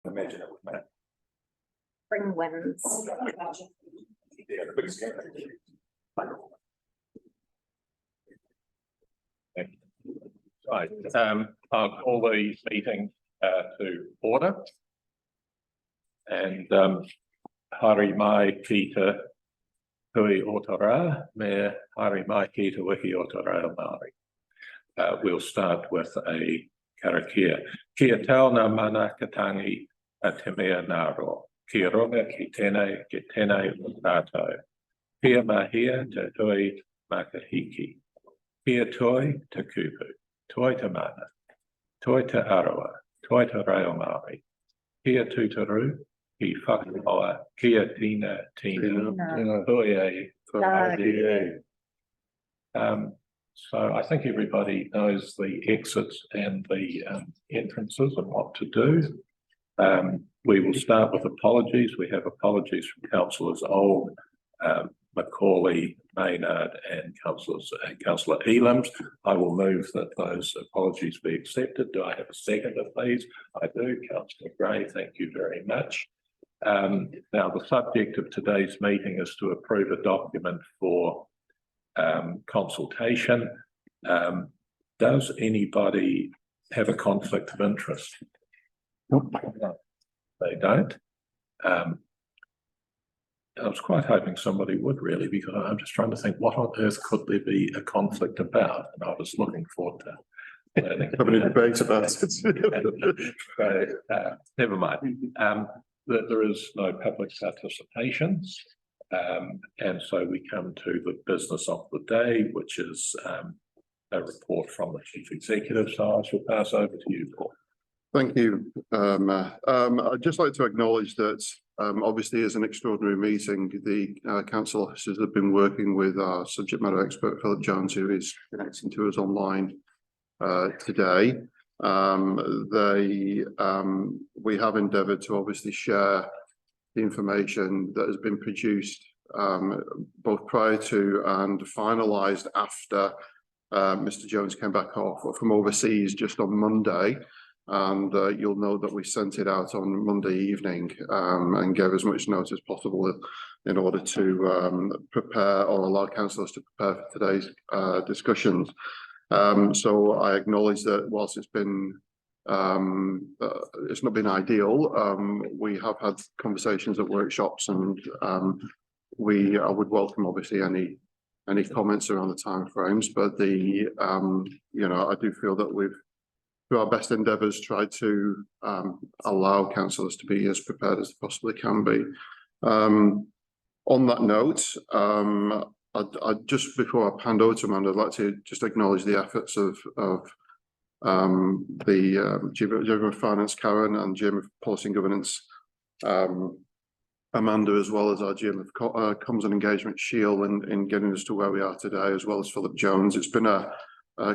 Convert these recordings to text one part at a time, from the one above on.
imagine it would matter. Spring winds. Yeah, the biggest game. Thank you. Right, I'll call the meeting to order. And Hari mai ki te hui o te rā, me hari mai ki te wiki o te reo Māori. We'll start with a karakia. Kia tauna manakatangi a te mea naro. Kia runga ki tēnei o tātou. Kia mahia te hui makahiki. Kia toi te kupu. Toi te mana. Toi te aroa. Toi te reo Māori. Kia tūtaru. Ki whakamoa. Kia tina. Hui e. So I think everybody knows the exits and the entrances and what to do. We will start with apologies. We have apologies from councillors Old, Macaulay, Maynard and Councillor Elams. I will move that those apologies be accepted. Do I have a seconder, please? I do. Councillor Gray, thank you very much. Now, the subject of today's meeting is to approve a document for consultation. Does anybody have a conflict of interest? Nope. They don't. I was quite hoping somebody would really, because I'm just trying to think what on earth could there be a conflict about, and I was looking forward to learning. Having a debate about it. So, never mind. There is no public participation. And so we come to the business of the day, which is a report from the Chief Executive. So I shall pass over to you, Paul. Thank you, Matt. I'd just like to acknowledge that obviously as an extraordinary meeting, the council officers have been working with our subject matter expert, Philip Jones, who is connecting to us online today. We have endeavoured to obviously share the information that has been produced both prior to and finalised after Mr. Jones came back off from overseas just on Monday. And you'll know that we sent it out on Monday evening and gave as much notice as possible in order to prepare or allow councillors to prepare for today's discussions. So I acknowledge that whilst it's not been ideal, we have had conversations at workshops, and I would welcome obviously any comments around the timeframes, but I do feel that we've, through our best endeavours, tried to allow councillors to be as prepared as they possibly can be. On that note, I'd just before I hand over to Amanda, I'd like to just acknowledge the efforts of the GM of Finance, Karen, and GM of Policy and Governance, Amanda, as well as our GM of Comms and Engagement, Sheil, in getting us to where we are today, as well as Philip Jones. It's been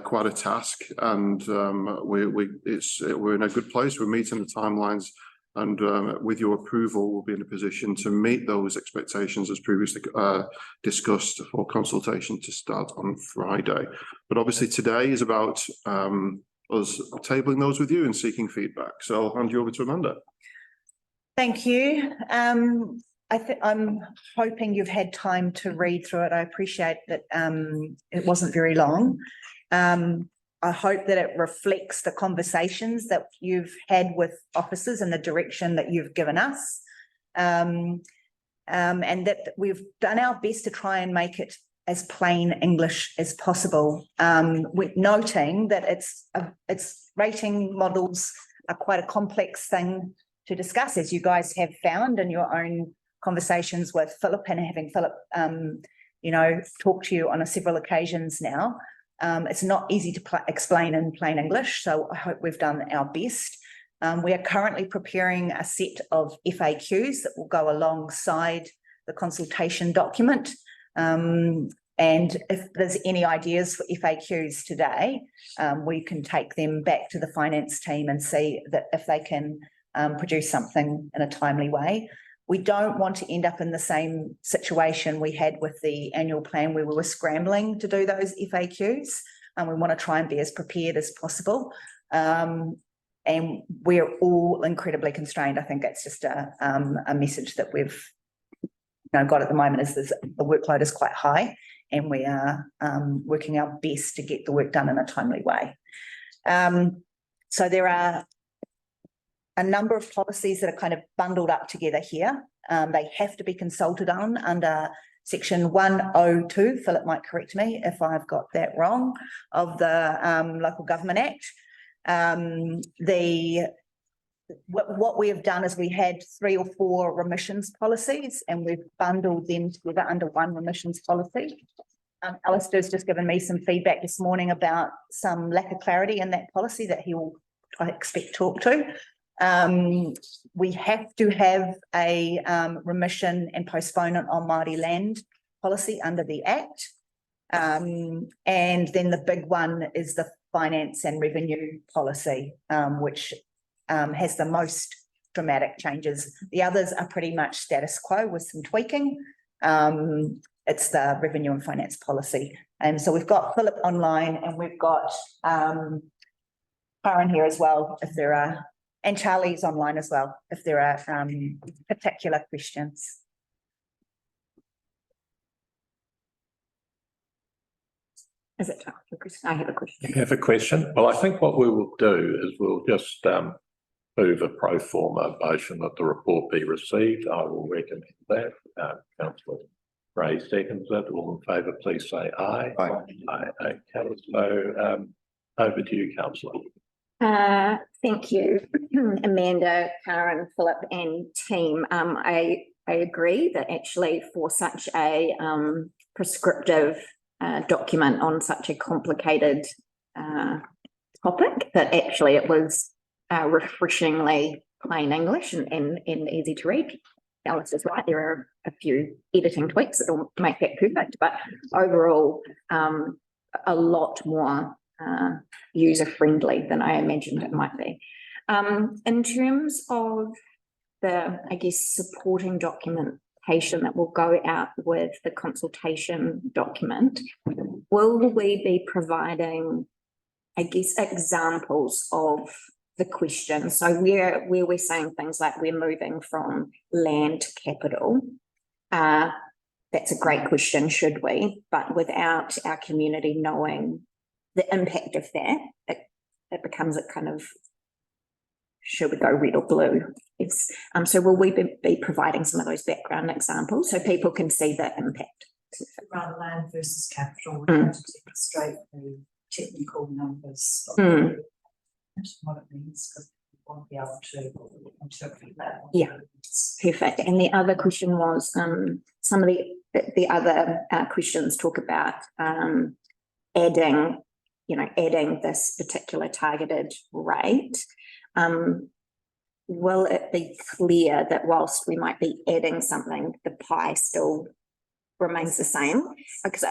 quite a task, and we're in a good place. We're meeting the timelines, and with your approval, we'll be in a position to meet those expectations as previously discussed for consultation to start on Friday. But obviously today is about us tabling those with you and seeking feedback. So I'll hand you over to Amanda. Thank you. I'm hoping you've had time to read through it. I appreciate that it wasn't very long. I hope that it reflects the conversations that you've had with officers and the direction that you've given us, and that we've done our best to try and make it as plain English as possible, with noting that its rating models are quite a complex thing to discuss, as you guys have found in your own conversations with Philip, and having Philip, talk to you on several occasions now. It's not easy to explain in plain English, so I hope we've done our best. We are currently preparing a set of FAQs that will go alongside the consultation document. And if there's any ideas for FAQs today, we can take them back to the finance team and see that if they can produce something in a timely way. We don't want to end up in the same situation we had with the annual plan where we were scrambling to do those FAQs, and we want to try and be as prepared as possible. and we're all incredibly constrained. I think it's just a message that we've got at the moment is the workload is quite high, and we are working our best to get the work done in a timely way. So there are a number of policies that are kind of bundled up together here. They have to be consulted on under Section 102, Philip might correct me if I've got that wrong, of the Local Government Act. What we have done is we had 3 or 4 remissions policies, and we've bundled them together under one remissions policy. Alistair's just given me some feedback this morning about some lack of clarity in that policy that he will, I expect, talk to. We have to have a remission and postponement on Māori land policy under the Act. And then the big one is the finance and revenue policy, which has the most dramatic changes. The others are pretty much status quo with some tweaking. It's the revenue and finance policy. And so we've got Philip online, and we've got Karen here as well, if there are, and Charlie's online as well, if there are particular questions. Is it time for a question? I have a question. You have a question? Well, I think what we will do is we'll just move a pro forma motion that the report be received. I will recommend that. Councillor Ray seconds it. All in favour, please say aye. Aye. Aye. Okay, so over to you, Councillor. Thank you, Amanda, Karen, Philip, and team. I agree that actually for such a prescriptive document on such a complicated topic, that actually it was refreshingly plain English and easy to read. Alice is right, there are a few editing tweaks that will make that perfect, but overall a lot more user-friendly than I imagined it might be. In terms of the, I guess, supporting documentation that will go out with the consultation document, will we be providing, I guess, examples of the question? So where we're saying things like we're moving from land to capital, that's a great question, should we? But without our community knowing the impact of that, it becomes a kind of, should we go red or blue? Yes. So will we be providing some of those background examples so people can see the impact? Around land versus capital, we have to demonstrate the technical numbers of what it means, because we won't be able to interpret that. Yeah, perfect. And the other question was some of the other questions talk about adding this particular targeted rate. Will it be clear that whilst we might be adding something, the pie still remains the same? Because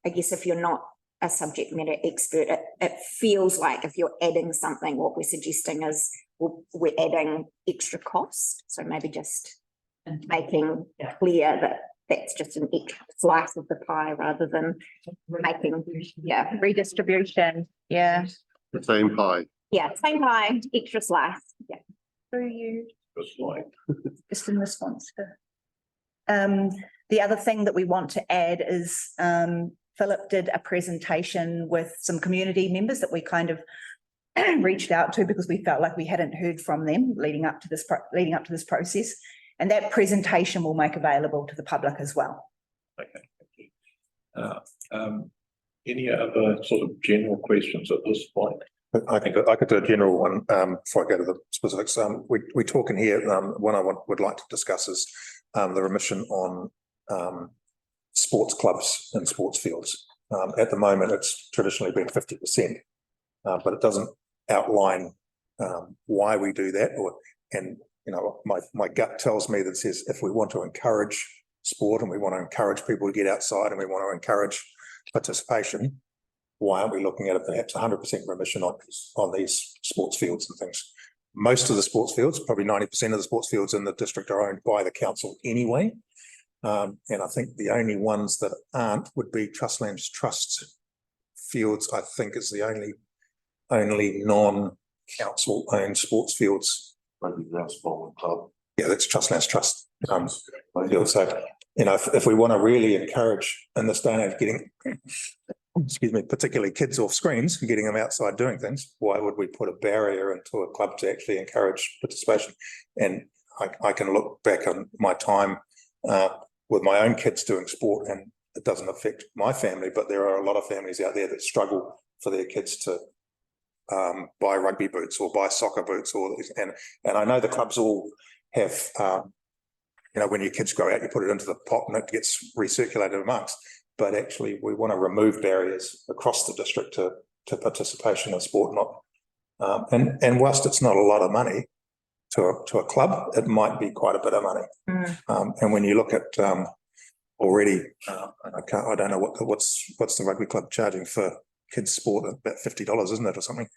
I guess if you're not a subject matter expert, it feels like if you're adding something, what we're suggesting is we're adding extra cost. So maybe just making clear that that's just an extra slice of the pie rather than making, Redistribution, yeah. The same pie. Yeah, same pie, extra slice. Yeah. Through you, Just like just in response to. The other thing that we want to add is Philip did a presentation with some community members that we kind of reached out to because we felt like we hadn't heard from them leading up to this process, and that presentation will make available to the public as well. okay, thank you. Any other sort of general questions at this point? I think I could do a general one before I go to the specifics. We talk in here, one I would like to discuss is the remission on sports clubs and sports fields. At the moment, it's traditionally been 50%, but it doesn't outline why we do that. And my gut tells me that it says if we want to encourage sport and we want to encourage people to get outside and we want to encourage participation, why aren't we looking at perhaps 100% remission on these sports fields and things? Most of the sports fields, probably 90% of the sports fields in the district, are owned by the council anyway. And I think the only ones that aren't would be Trustlands Trust fields. I think is the only non council-owned sports fields. Maybe that's bowling club. Yeah, that's Trustlands Trust. Field. So, you know, if we want to really encourage in this day and age getting, excuse me, particularly kids off screens and getting them outside doing things, why would we put a barrier into a club to actually encourage participation? And I can look back on my time with my own kids doing sport, and it doesn't affect my family, but there are a lot of families out there that struggle for their kids to buy rugby boots or buy soccer boots, and I know the clubs all have, you know, when your kids grow out, you put it into the pot and it gets recirculated amongst. But actually, we want to remove barriers across the district to participation in sport. Not, and whilst it's not a lot of money to a club, it might be quite a bit of money. And when you look at already, I don't know what's the rugby club charging for kids sport, about $50, isn't it, or something?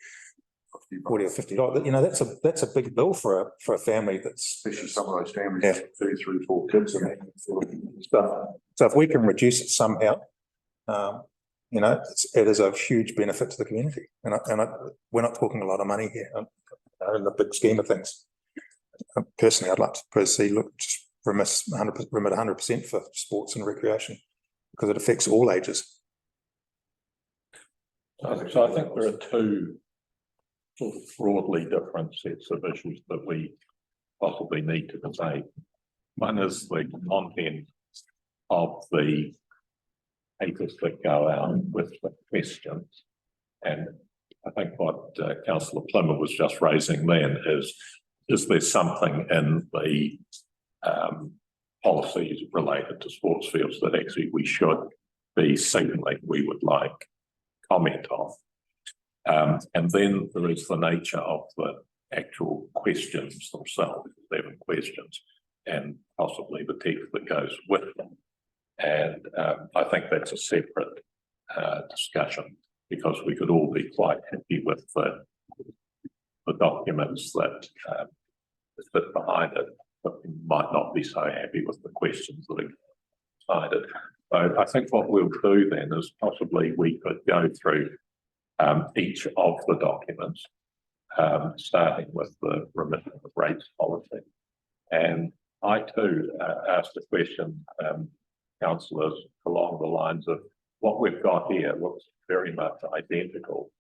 $40 or $50. You know, that's a big bill for a family. That's Especially some of those families, Yeah. 2, 3, 4 kids and so if we can reduce it somehow, you know, it is a huge benefit to the community. And we're not talking a lot of money here in the big scheme of things. Personally, I'd like to see just remit 100% for sports and recreation, because it affects all ages. So I think there are two sort of broadly different sets of issues that we possibly need to debate. One is the content of the papers that go out with the questions. And I think what Councillor Plimmer was just raising then is there something in the policies related to sports fields that actually we should be signaling we would like comment on. And then there is the nature of the actual questions themselves, 11 questions, and possibly the text that goes with them. And I think that's a separate discussion, because we could all be quite happy with the documents that sit behind it, but we might not be so happy with the questions that are inside it. So I think what we'll do then is possibly we could go through each of the documents, starting with the remission of rates policy. And I too asked a question, councillors, along the lines of what we've got here looks very much identical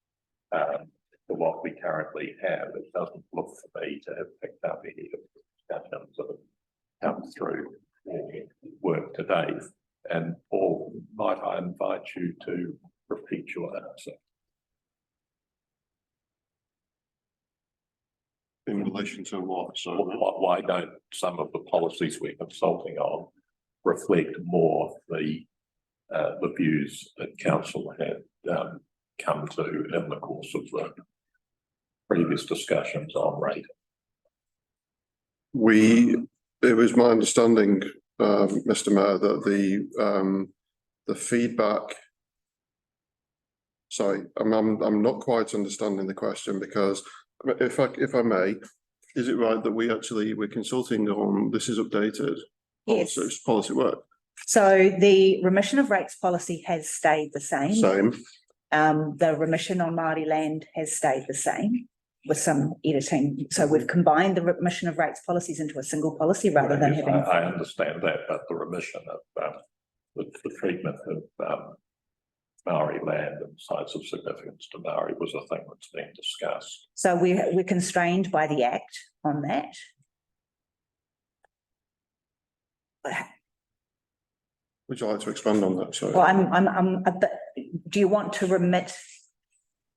to what we currently have. It doesn't look to me to have picked up any of the discussions that have come through work today. And Paul, might I invite you to repeat your answer? In relation to what? So Why don't some of the policies we're consulting on reflect more the views that council had come to in the course of the previous discussions on rate? It was my understanding, Mr. Mayor, that the feedback. Sorry, I'm not quite understanding the question, because if I may, is it right that we're consulting on, this is updated? Yes. Policy work. So the remission of rates policy has stayed the same. Same. The remission on Māori land has stayed the same with some editing. So we've combined the remission of rates policies into a single policy rather than Yes, having. I understand that, but the remission of the treatment of Maori land and sites of significance to Maori was a thing that's been discussed. So we're constrained by the Act on that. Would you like to expand on that? Sorry. Well, I'm a bit, do you want to remit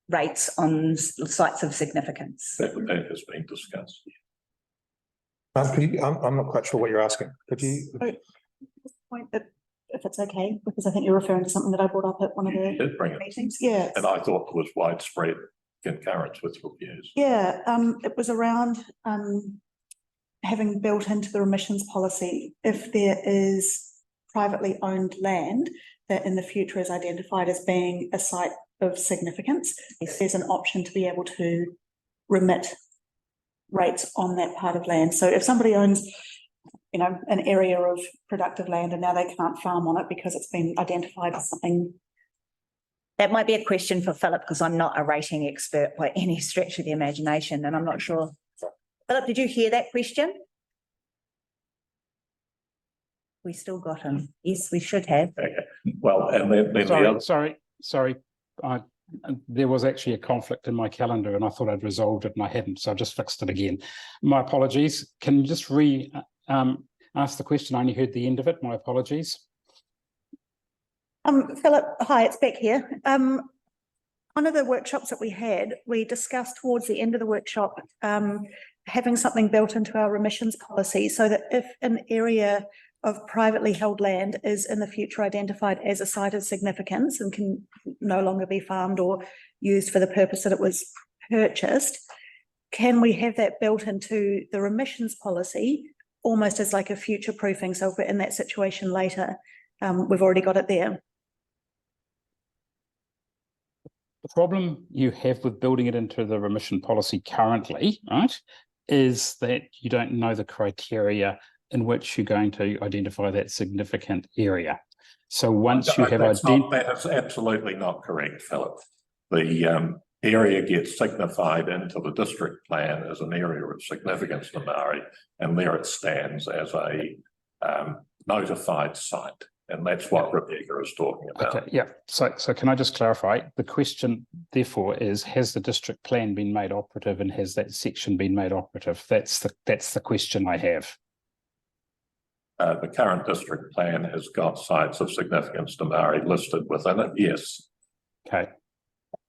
rates on sites of significance? That has been discussed. I'm not quite sure what you're asking. Could you? Point that, if it's okay, because I think you're referring to something that I brought up at one of You the did bring it, meetings. Yeah. and I thought there was widespread concurrence with your views. Yeah, it was around having built into the remissions policy, if there is privately owned land that in the future is identified as being a site of significance, if there's an option to be able to remit rates on that part of land. So if somebody owns, you know, an area of productive land and now they can't farm on it because it's been identified as something That might be a question for Philip, because I'm not a rating expert by any stretch of the imagination, and I'm not sure. Philip, did you hear that question? We still got him. Yes, we should have. Okay, well, and then the other, Sorry. There was actually a conflict in my calendar and I thought I'd resolved it and I hadn't, so I just fixed it again. My apologies. Can you just ask the question? I only heard the end of it. My apologies. Philip, hi, it's Beck here. One of the workshops that we had, we discussed towards the end of the workshop, having something built into our remissions policy so that if an area of privately held land is in the future identified as a site of significance and can no longer be farmed or used for the purpose that it was purchased, can we have that built into the remissions policy almost as like a future proofing? So if we're in that situation later, we've already got it there. The problem you have with building it into the remission policy currently, right, is that you don't know the criteria in which you're going to identify that significant area. So once you have that is absolutely not correct, Philip. The area gets signified into the district plan as an area of significance to Maori, and there it stands as a notified site. And that's what Rebecca is talking about. Okay, yeah. So can I just clarify? The question, therefore, is: has the district plan been made operative, and has that section been made operative? That's the question I have. The current district plan has got sites of significance to Maori listed within it. Yes. Okay.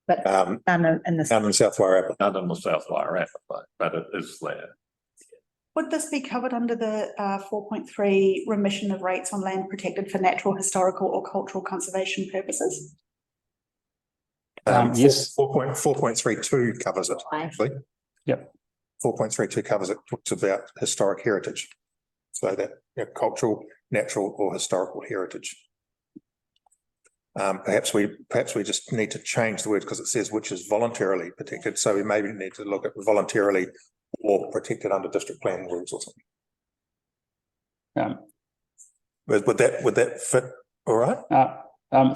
But none in the in South Wairarapa. None in the South Wairarapa, but it is there. Would this be covered under the 4.3 remission of rates on land protected for natural, historical or cultural conservation purposes? Yes. 4.32 covers it, actually. Yep. 4.32 covers it, talks about historic heritage. So that cultural, natural or historical heritage. Perhaps we just need to change the words because it says which is voluntarily protected. So we maybe need to look at voluntarily or protected under district plan rules or something. Would that fit all right?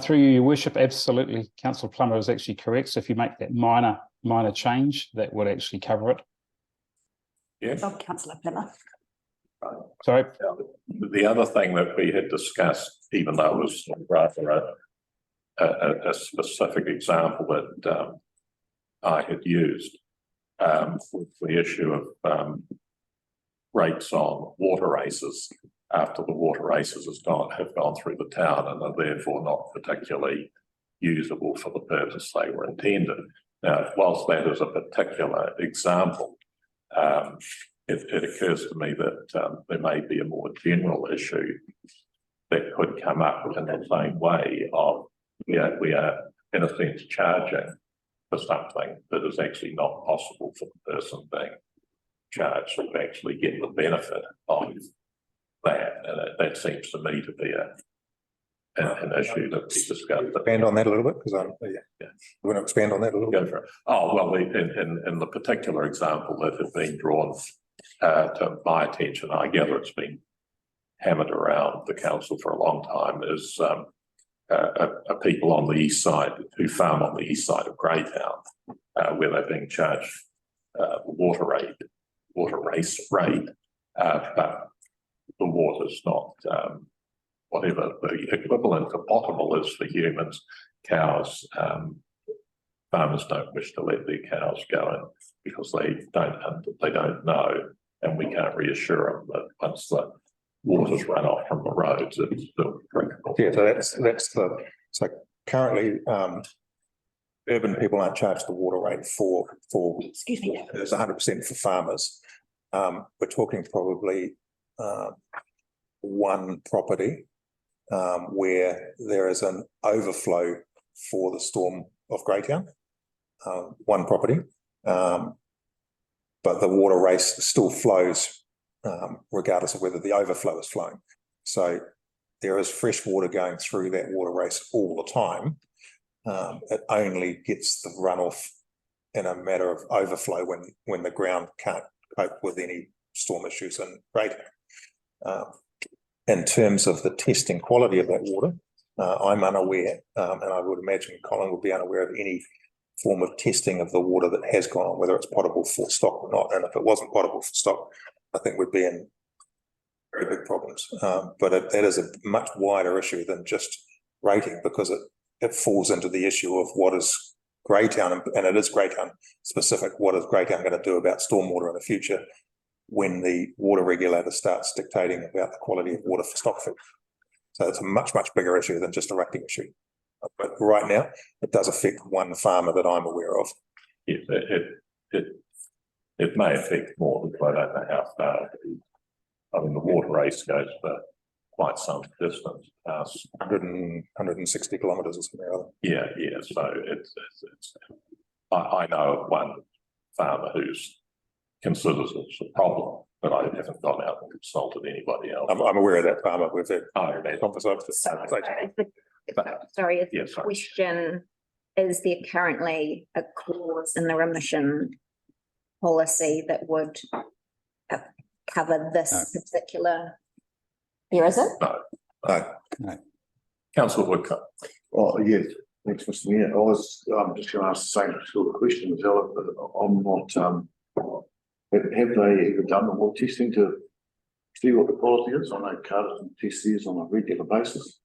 Through you, Your Worship, absolutely. Councillor Plummer is actually correct. So if you make that minor change, that would actually cover it. Yes. Of Councillor Plummer. Sorry. The other thing that we had discussed, even though it was rather a specific example that I had used, with the issue of rates on water races after the water races have gone through the town and are therefore not particularly usable for the purpose they were intended. Now, whilst that is a particular example, it occurs to me that there may be a more general issue that could come up in the same way of we are in a sense charging for something that is actually not possible for the person being charged to actually get the benefit of that. And that seems to me to be an issue that we discussed. Expand on that a little bit because you want to expand on that a little bit. Go for it. Oh, well, in the particular example that had been drawn to my attention, I gather it's been hammered around the council for a long time, is people on the east side who farm on the east side of Greytown, where they're being charged water race rate, but the water's not whatever the equivalent of potable is for humans. Cows, farmers don't wish to let their cows go in because they don't know, and we can't reassure them that once the water's run off from the roads, it's still drinkable. Yeah, so so currently urban people aren't charged the water rate for Excuse me. It's 100% for farmers. We're talking probably one property where there is an overflow for the storm of Greytown. One property, but the water race still flows regardless of whether the overflow is flowing. So there is fresh water going through that water race all the time. It only gets the runoff in a matter of overflow when the ground can't cope with any storm issues in Greytown. In terms of the testing quality of that water, I'm unaware, and I would imagine Colin would be unaware of any form of testing of the water that has gone on, whether it's potable for stock or not. And if it wasn't potable for stock, I think we'd be in very big problems. But that is a much wider issue than just rating, because it falls into the issue of what is Greytown, and it is Greytown specific. What is Greytown going to do about stormwater in the future when the water regulator starts dictating about the quality of water for stock food? So it's a much, much bigger issue than just a rating issue. But right now, it does affect one farmer that I'm aware of. Yes, it may affect more, but I don't know how far. I mean, the water race goes for quite some distance, 160 kilometres or something like that. Yeah, so I know of one farmer who's considers it's a problem, but I haven't gone out and consulted anybody else. I'm aware of that farmer. We've had conversations. Sorry, is Yeah, the sorry. question, is there currently a clause in the remission policy that would cover this particular? There isn't? Councillor Woodcock. Oh, yes, thanks, Mr. Mayor. I was, just gonna ask the same sort of question as Ella, but I'm not, have they ever done the water testing to see what the quality is? I know Carterton test theirs on a regular basis.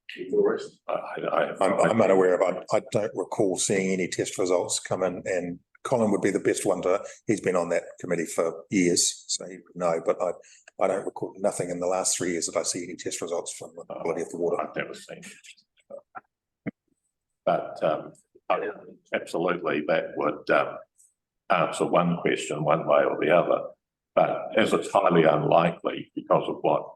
I'm unaware of it. I don't recall seeing any test results come in, and Colin would be the best one to, he's been on that committee for years, so he would know, but I don't recall nothing in the last 3 years that I see any test results from the quality of the water. I've never seen it. But absolutely, that would answer one question one way or the other. But as it's highly unlikely because of what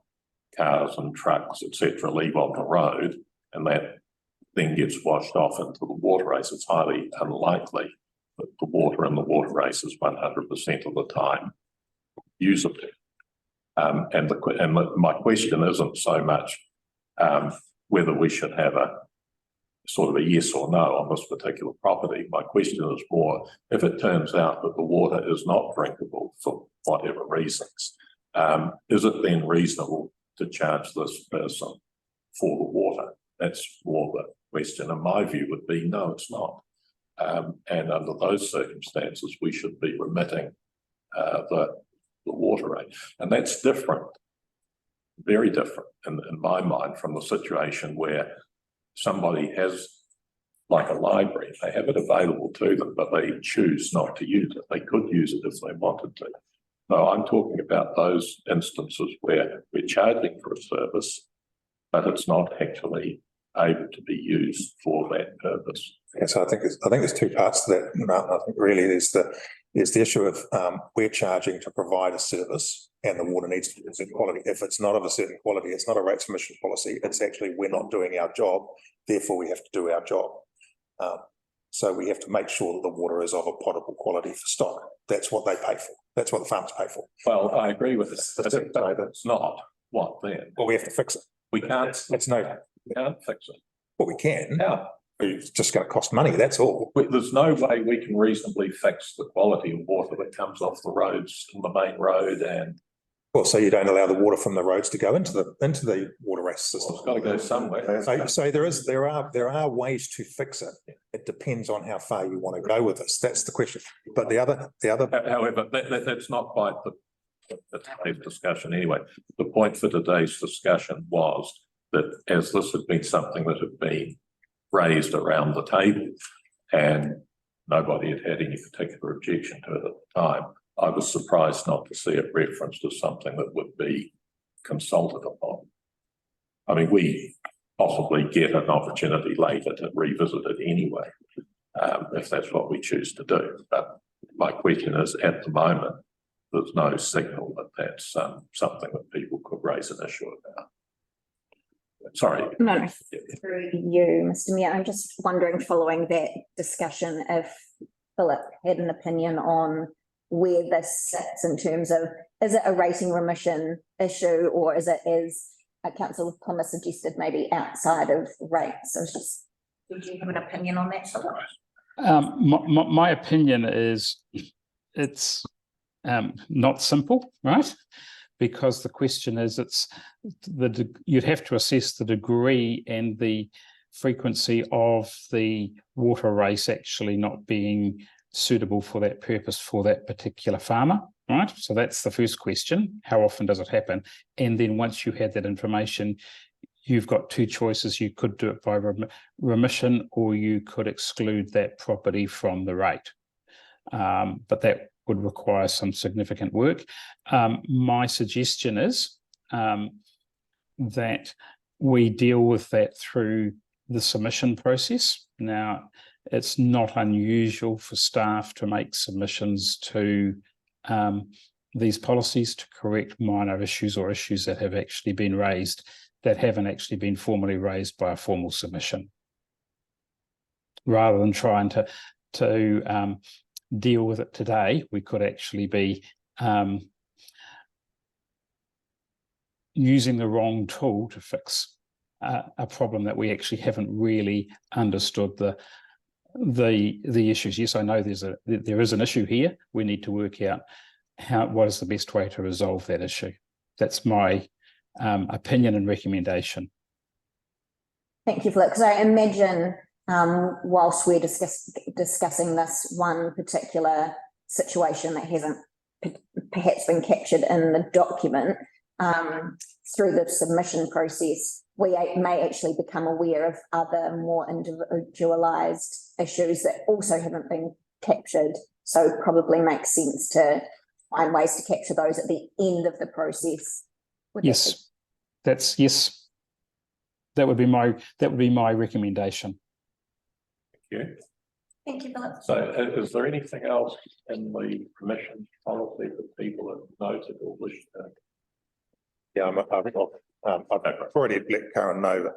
cars and trucks, etc., leave on the road, and that then gets washed off into the water race, it's highly unlikely that the water in the water race is 100% of the time usable. And my question isn't so much whether we should have a sort of a yes or no on this particular property. My question is more, if it turns out that the water is not drinkable for whatever reasons, is it then reasonable to charge this person for the water? That's more the question. And my view would be, no, it's not. And under those circumstances, we should be remitting the water rate. And that's different, very different in my mind from the situation where somebody has, like a library, they have it available to them, but they choose not to use it. They could use it if they wanted to. No, I'm talking about those instances where we're charging for a service, but it's not actually able to be used for that purpose. Yeah, so I think there's two parts to that, Martin. I think really there's the issue of we're charging to provide a service, and the water needs to be of a certain quality. If it's not of a certain quality, it's not a rates remission policy. It's actually we're not doing our job, therefore we have to do our job. So we have to make sure that the water is of a potable quality for stock. That's what they pay for. That's what the farmers pay for. Well, I agree with this, but it's not. What then? Well, we have to fix it. We can't. We can't fix it. Well, we can. How? It's just going to cost money. That's all. There's no way we can reasonably fix the quality of water that comes off the roads, from the main road, and well, so you don't allow the water from the roads to go into the water race system. it's got to go somewhere. So there are ways to fix it. It depends on how far you want to go with this. That's the question. But the other. However, that's not quite today's discussion anyway. The point for today's discussion was that as this had been something that had been raised around the table and nobody had any particular objection to it at the time, I was surprised not to see it referenced as something that would be consulted upon. I mean, we possibly get an opportunity later to revisit it anyway, if that's what we choose to do. But my question is, at the moment, there's no signal that that's something that people could raise an issue about. Sorry. No, through you, Mr. Mayor. I'm just wondering, following that discussion, if Philip had an opinion on where this sits in terms of, is it a rating remission issue, or is it, as Councillor Plymouth suggested, maybe outside of rates? So just, would you have an opinion on that, Philip? My opinion is it's not simple, right? Because the question is, you'd have to assess the degree and the frequency of the water race actually not being suitable for that purpose for that particular farmer, right? So that's the first question. How often does it happen? And then once you have that information, you've got two choices. You could do it by remission, or you could exclude that property from the rate. But that would require some significant work. My suggestion is that we deal with that through the submission process. Now, it's not unusual for staff to make submissions to these policies to correct minor issues or issues that have actually been raised that haven't actually been formally raised by a formal submission. Rather than trying to deal with it today, we could actually be using the wrong tool to fix a problem that we actually haven't really understood the issues. Yes, I know there is an issue here. We need to work out what is the best way to resolve that issue. That's my opinion and recommendation. Thank you for that, because I imagine whilst we're discussing this one particular situation that hasn't perhaps been captured in the document, through the submission process, we may actually become aware of other more individualised issues that also haven't been captured. So it probably makes sense to find ways to capture those at the end of the process. Yes, that would be my recommendation. Thank you. Thank you, Philip. So is there anything else in the permission policy that people have noted or wish to? Yeah, I've already let Karen know.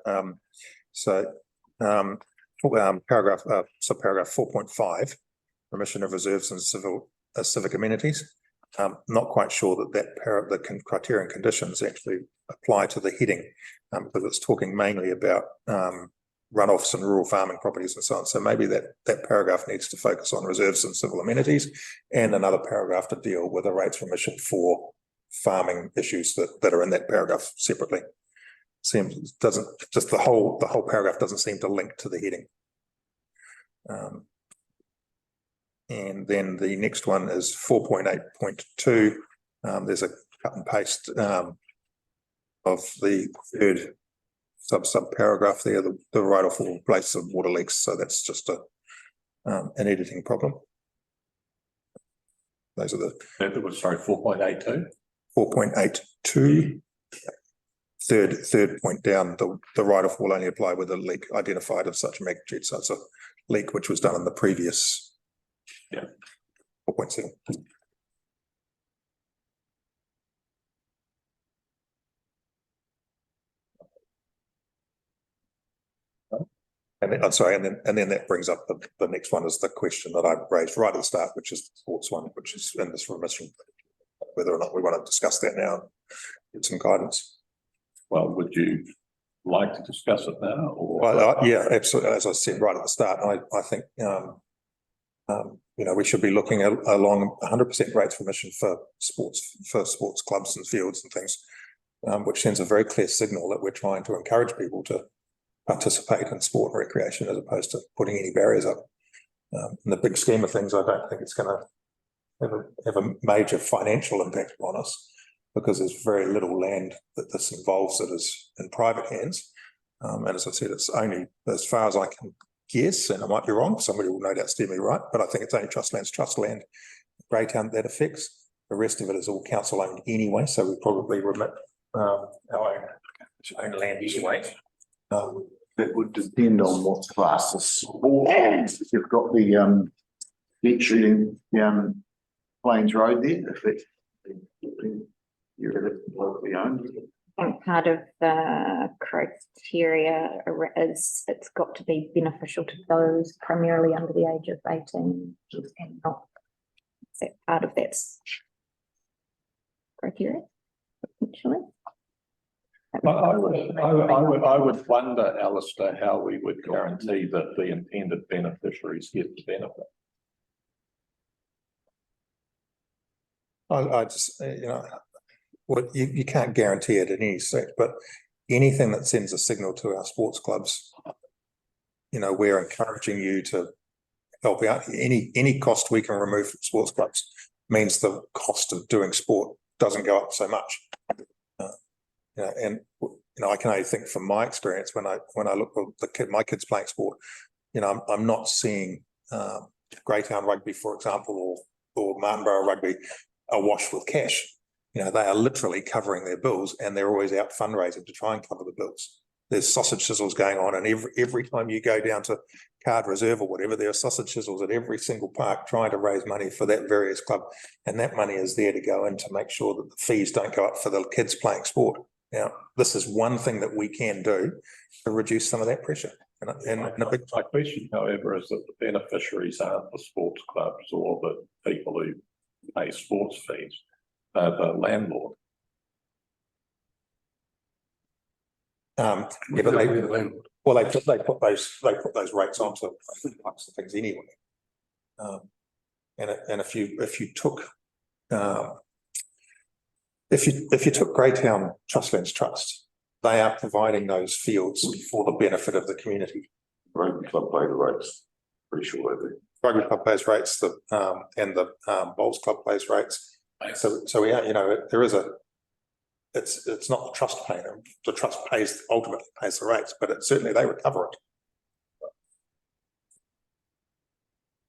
Paragraph 4.5, remission of reserves and civic amenities. Not quite sure that the criteria and conditions actually apply to the heading, because it's talking mainly about runoffs and rural farming properties and so on. So maybe that paragraph needs to focus on reserves and civil amenities, and another paragraph to deal with a rates remission for farming issues that are in that paragraph separately. The whole paragraph doesn't seem to link to the heading. And then the next one is 4.8.2. There's a cut and paste of the third sub paragraph there, the right of all places of water leaks. So that's just an editing problem. Those are the. That was, sorry, 4.82. 4.82. Third point down, the write-off will only apply with a leak identified of such magnitude. So it's a leak which was done in the previous 4.7. And then, I'm sorry, and then that brings up the next one is the question that I raised right at the start, which is the sports one, which is in this remission, whether or not we want to discuss that now and get some guidance. Well, would you like to discuss it now? Or well, yeah, absolutely. As I said right at the start, I think we should be looking at along 100% rates remission for sports clubs and fields and things, which sends a very clear signal that we're trying to encourage people to participate in sport and recreation as opposed to putting any barriers up. In the big scheme of things, I don't think it's going to have a major financial impact on us, because there's very little land that this involves that is in private hands. And as I said, it's only, as far as I can guess, and I might be wrong, somebody will no doubt steer me right, but I think it's only trust land, Greytown that affects. The rest of it is all council owned anyway, so we probably remit our own land anyway. That would depend on what class of sport. If you've got the beach shooting Plains Road there, if it's you're locally owned. I think part of the criteria is it's got to be beneficial to those primarily under the age of 18 and not. Is that part of that criteria potentially? I would wonder, Alistair, how we would guarantee that the intended beneficiaries get the benefit. I just, well, you can't guarantee it in any state, but anything that sends a signal to our sports clubs we're encouraging you to help out. Any cost we can remove from sports clubs means the cost of doing sport doesn't go up so much. I can only think from my experience when I look at my kids playing sport, I'm not seeing Greytown Rugby, for example, or Martinborough Rugby awash with cash. They are literally covering their bills, and they're always out fundraising to try and cover the bills. There's sausage sizzles going on, and every time you go down to Card Reserve or whatever, there are sausage sizzles at every single park trying to raise money for that various club, and that money is there to go in to make sure that the fees don't go up for the kids playing sport. Now, this is one thing that we can do to reduce some of that pressure. My question, however, is that the beneficiaries aren't the sports clubs or the people who pay sports fees, the landlord. But they put those rates onto things anyway. And if you took Greytown Trustlands Trust, they are providing those fields for the benefit of the community. Rugby club pay the rates, pretty sure they do. Rugby club pays rates, and the bowls club pays rates. So we are, there is it's not the trust paying them. The trust ultimately pays the rates, but certainly they recover it.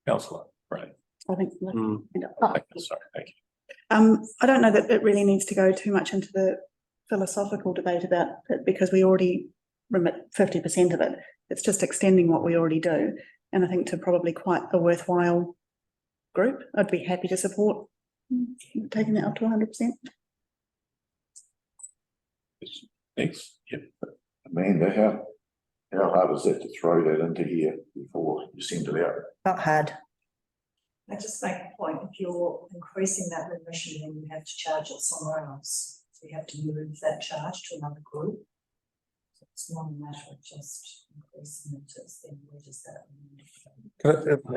Councillor, right? I think. Sorry, thank you. I don't know that it really needs to go too much into the philosophical debate about it, because we already remit 50% of it. It's just extending what we already do. And I think to probably quite a worthwhile group, I'd be happy to support taking that up to 100%. Thanks. Yep. Amanda, how hard is that to throw that into here before you send it out? Not hard. I just make a point, if you're increasing that remission, then you have to charge it somewhere else. So you have to move that charge to another group. So it's not a matter of just increasing it, it's then where does that?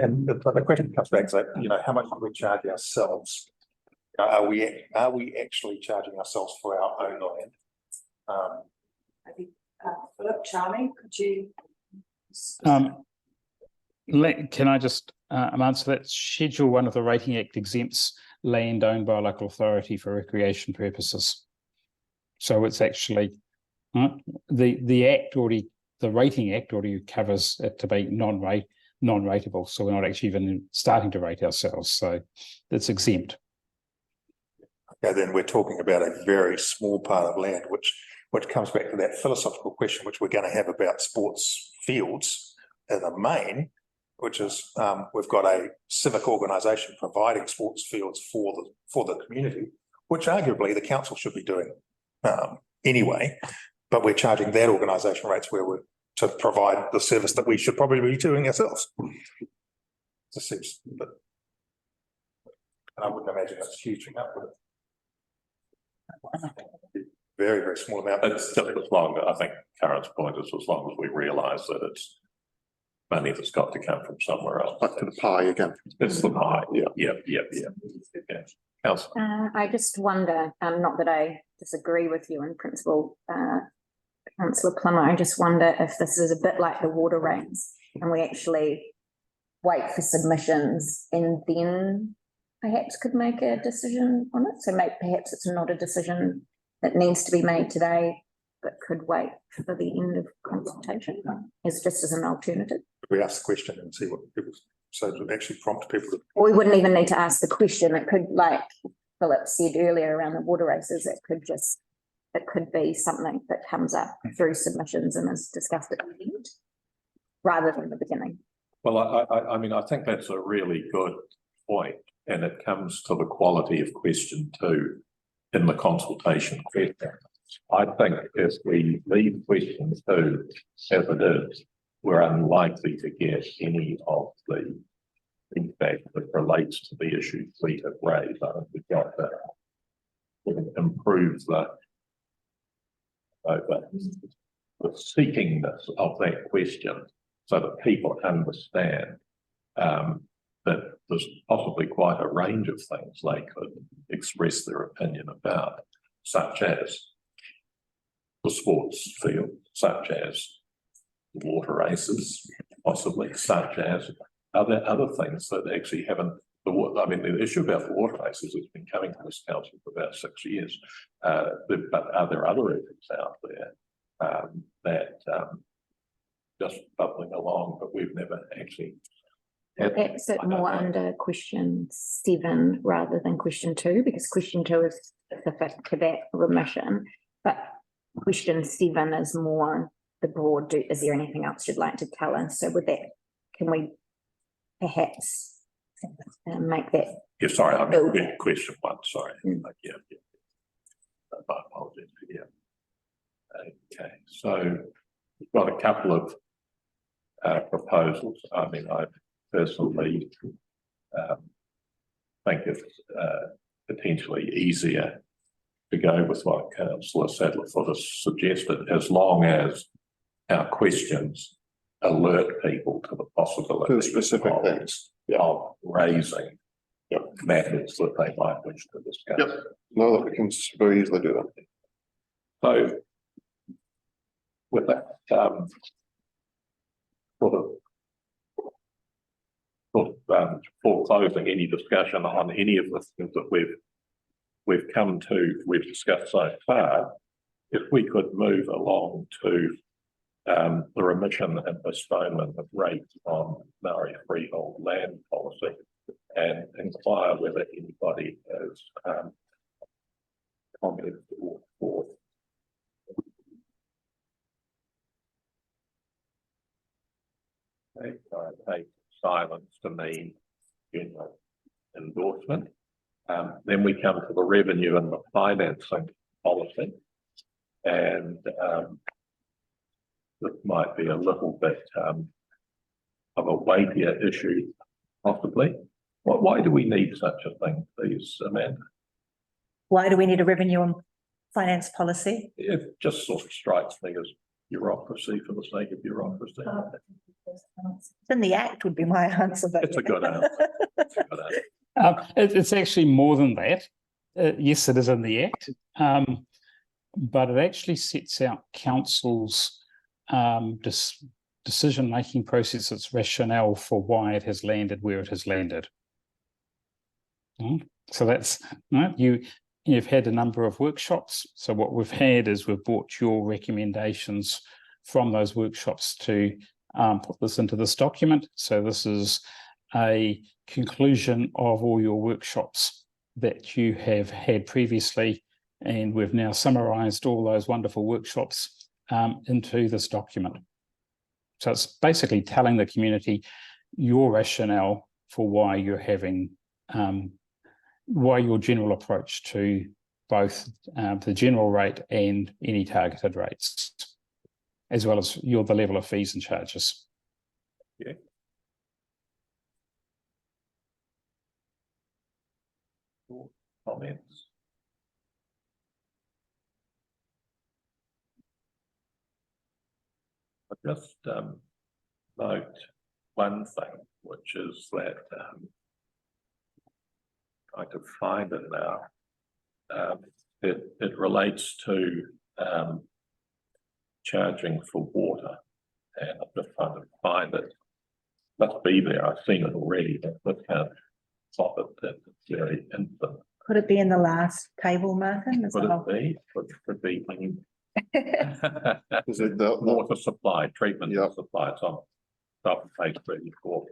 And the question comes back to that, how much do we charge ourselves? Are we actually charging ourselves for our own land? Maybe Philip, Charlie, could you? Can I just answer that? Schedule 1 of the Rating Act exempts land owned by a local authority for recreation purposes. So it's actually the Rating Act already covers it to be non-rateable. So we're not actually even starting to rate ourselves. So it's exempt. Okay, then we're talking about a very small part of land, which comes back to that philosophical question, which we're going to have about sports fields in the main, which is we've got a civic organisation providing sports fields for the community, which arguably the council should be doing anyway, but we're charging that organisation rates where we're to provide the service that we should probably be doing ourselves. This seems, but I wouldn't imagine that's huge enough. Very, very small amount. It's just as long, I think Karen's point is as long as we realise that it's money that's got to come from somewhere else. Back to the pie again. It's the pie. Yep. Councillor. I just wonder, not that I disagree with you in principle, Councillor Plummer, I just wonder if this is a bit like the water rates and we actually wait for submissions and then perhaps could make a decision on it. So perhaps it's not a decision that needs to be made today, but could wait for the end of consultation just as an alternative. We ask the question and see what people, so to actually prompt people to. We wouldn't even need to ask the question. It could, like Philip said earlier around the water races, it could be something that comes up through submissions and is discussed at the end rather than the beginning. Well, I mean, I think that's a really good point, and it comes to the quality of question 2 in the consultation question. I think if we leave question 2 as it is, we're unlikely to get any of the feedback that relates to the issues we have raised. I think we've got to improve the seekingness of that question so that people understand that there's possibly quite a range of things they could express their opinion about, such as the sports field, such as water races, possibly, such as other things that actually haven't. The issue about the water races has been coming to this council for about 6 years. But are there other issues out there that just bubbling along, but we've never actually had? That's it more under question 7 rather than question 2, because question 2 is specific to that remission. But question 7 is more the broad, is there anything else you'd like to tell us? So with that, can we perhaps make that? Yeah, sorry, I build mean, question 1, sorry. Yeah. My apologies, yeah. Okay, so we've got a couple of proposals. I mean, I personally think it's potentially easier to go with what Councillor Saddlerfoot has suggested, as long as our questions alert people to the possibility To the specific things. of raising matters that they might wish to discuss. Yep. No, that we can very easily do that. So with that, foreclosing any discussion on any of the things that we've discussed so far, if we could move along to the remission and postponement of rates on Maori freehold land policy, and inquire whether anybody has commented or okay, so I take silence to mean general endorsement. Then we come to the revenue and the financing policy, and this might be a little bit of a weightier issue, possibly. Why do we need such a thing, please, Amanda? Why do we need a revenue and finance policy? It just sort of strikes me as bureaucracy for the sake of bureaucracy. It's in the Act would be my answer. But It's a good answer. It's a good answer. It's actually more than that. Yes, it is in the Act, but it actually sets out council's decision-making process, its rationale for why it has landed where it has landed. So that's right. You've had a number of workshops. So what we've had is we've brought your recommendations from those workshops to put this into this document. So this is a conclusion of all your workshops that you have had previously, and we've now summarized all those wonderful workshops into this document. So it's basically telling the community your rationale for why you're having why your general approach to both the general rate and any targeted rates, as well as the level of fees and charges. Yeah. Comments? I just note one thing, which is that I could find it now. It relates to charging for water, and I'm just trying to find it. Must be there. I've seen it already, but I can't stop it. That's very infant. could it be in the last table, Martin? as Could well? it be? Could be. Is it the Water supply, treatment Yeah. supply, it's on top of page 34.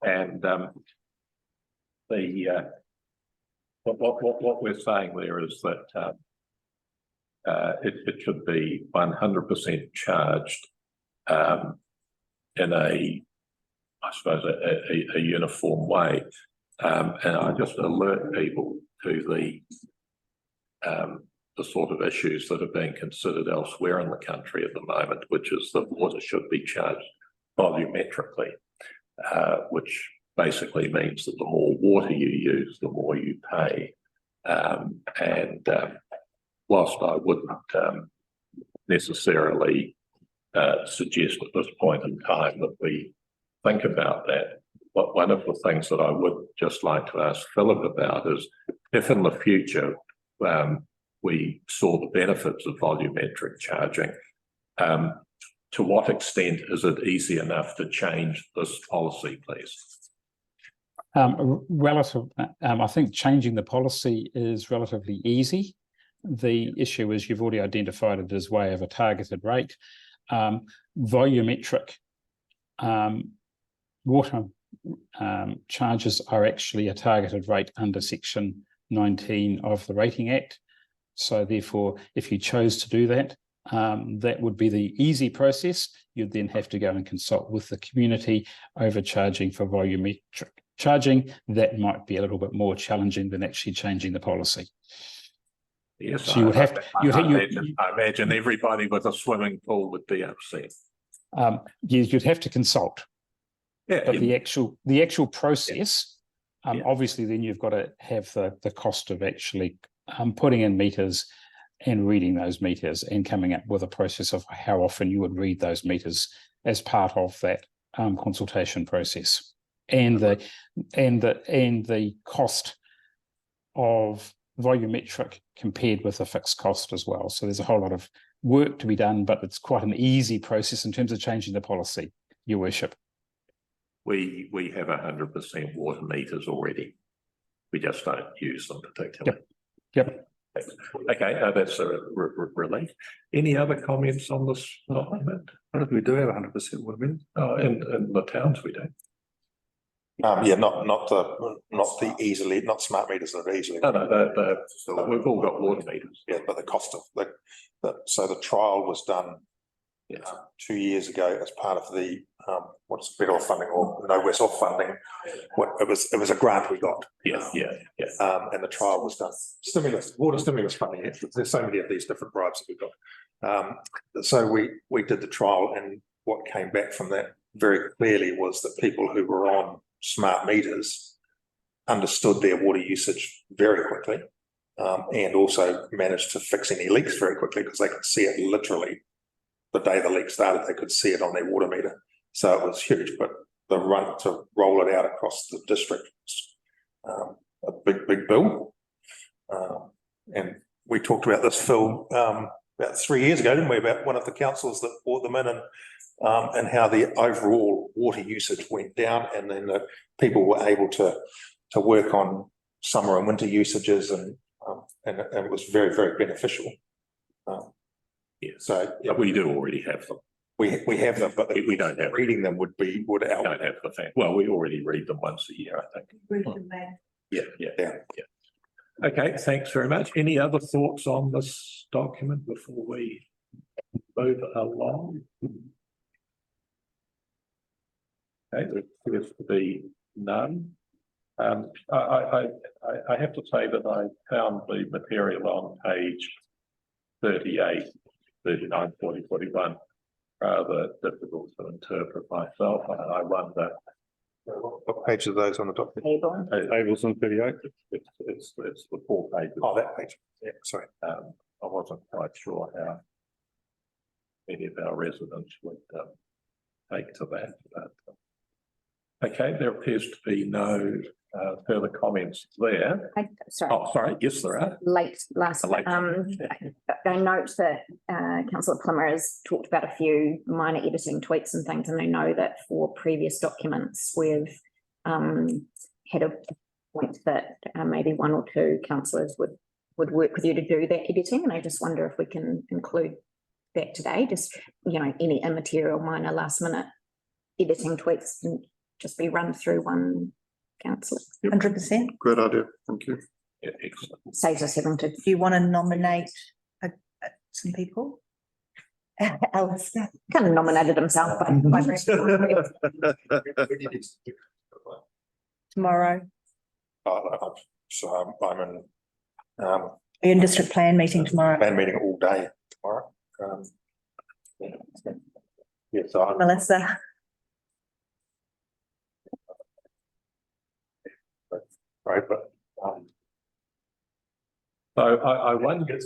And what we're saying there is that it should be 100% charged in I suppose a uniform way. And I just alert people to the sort of issues that are being considered elsewhere in the country at the moment, which is that water should be charged volumetrically, which basically means that the more water you use, the more you pay. Whilst I wouldn't necessarily suggest at this point in time that we think about that, but one of the things that I would just like to ask Philip about is if in the future we saw the benefits of volumetric charging, to what extent is it easy enough to change this policy, please? I think changing the policy is relatively easy. The issue is you've already identified it as way of a targeted rate. Volumetric water charges are actually a targeted rate under section 19 of the Rating Act. So therefore, if you chose to do that, that would be the easy process. You'd then have to go and consult with the community over charging for volumetric charging. That might be a little bit more challenging than actually changing the policy. Yes, So you would have to, I imagine everybody with a swimming pool would be upset. you'd have to consult. Yeah, But the actual process, Yeah. obviously then you've got to have the cost of actually putting in meters and reading those meters and coming up with a process of how often you would read those meters as part of that consultation process. And the cost of volumetric compared with the fixed cost as well. So there's a whole lot of work to be done, but it's quite an easy process in terms of changing the policy, Your Worship. we have 100% water meters already. We just don't use them particularly. Yep. Okay, that's a relief. Any other comments on this document? We do have 100% water meters. Oh, in the towns we do. Yeah, not the easily, not smart meters that are easily. No, we've all got water meters. Yeah, but the cost of so the trial was done 2 years ago as part of the what's better off funding or no worse off funding. It was a grant we got. Yeah. And the trial was done. Water stimulus funding. There's so many of these different bribes that we've got. So we did the trial, and what came back from that very clearly was that people who were on smart meters understood their water usage very quickly, and also managed to fix any leaks very quickly because they could see it literally the day the leak started. They could see it on their water meter, so it was huge. But the run to roll it out across the district was a big bill, and we talked about this, Phil, about 3 years ago, didn't we? About one of the councils that brought them in, and how the overall water usage went down, and then the people were able to work on summer and winter usages, and it was very, very beneficial. So we do already have them. We have them, but We don't have reading them would We help. don't have the fact. Well, we already read them once a year, I think. Yeah. Okay, thanks very much. Any other thoughts on this document before we move along? Okay, there appears to be none. I have to say that I found the material on page 38, 39, 40, 41 rather difficult to interpret myself. I wonder. What page are those on the document? Tables on 38. It's the 4 pages. Oh, that page. Yeah, sorry. I wasn't quite sure how many of our residents would take to that. But, okay, there appears to be no further comments there. Sorry. Oh, sorry. Yes, there are. Last, Late. I note that Councillor Plimmer has talked about a few minor editing tweaks and things, and I know that for previous documents we've had a point that maybe 1 or 2 councillors would work with you to do that editing, and I just wonder if we can include that today. Just any immaterial minor last minute editing tweaks can just be run through one councillor. 100%. Great idea, thank you. Yeah, excellent. Saves us having to. Do you want to nominate some people? Alistair. Kind of nominated himself, but Tomorrow. So I'm in You're in district plan meeting tomorrow. plan meeting all day tomorrow. So Melissa. right, but So I wonder.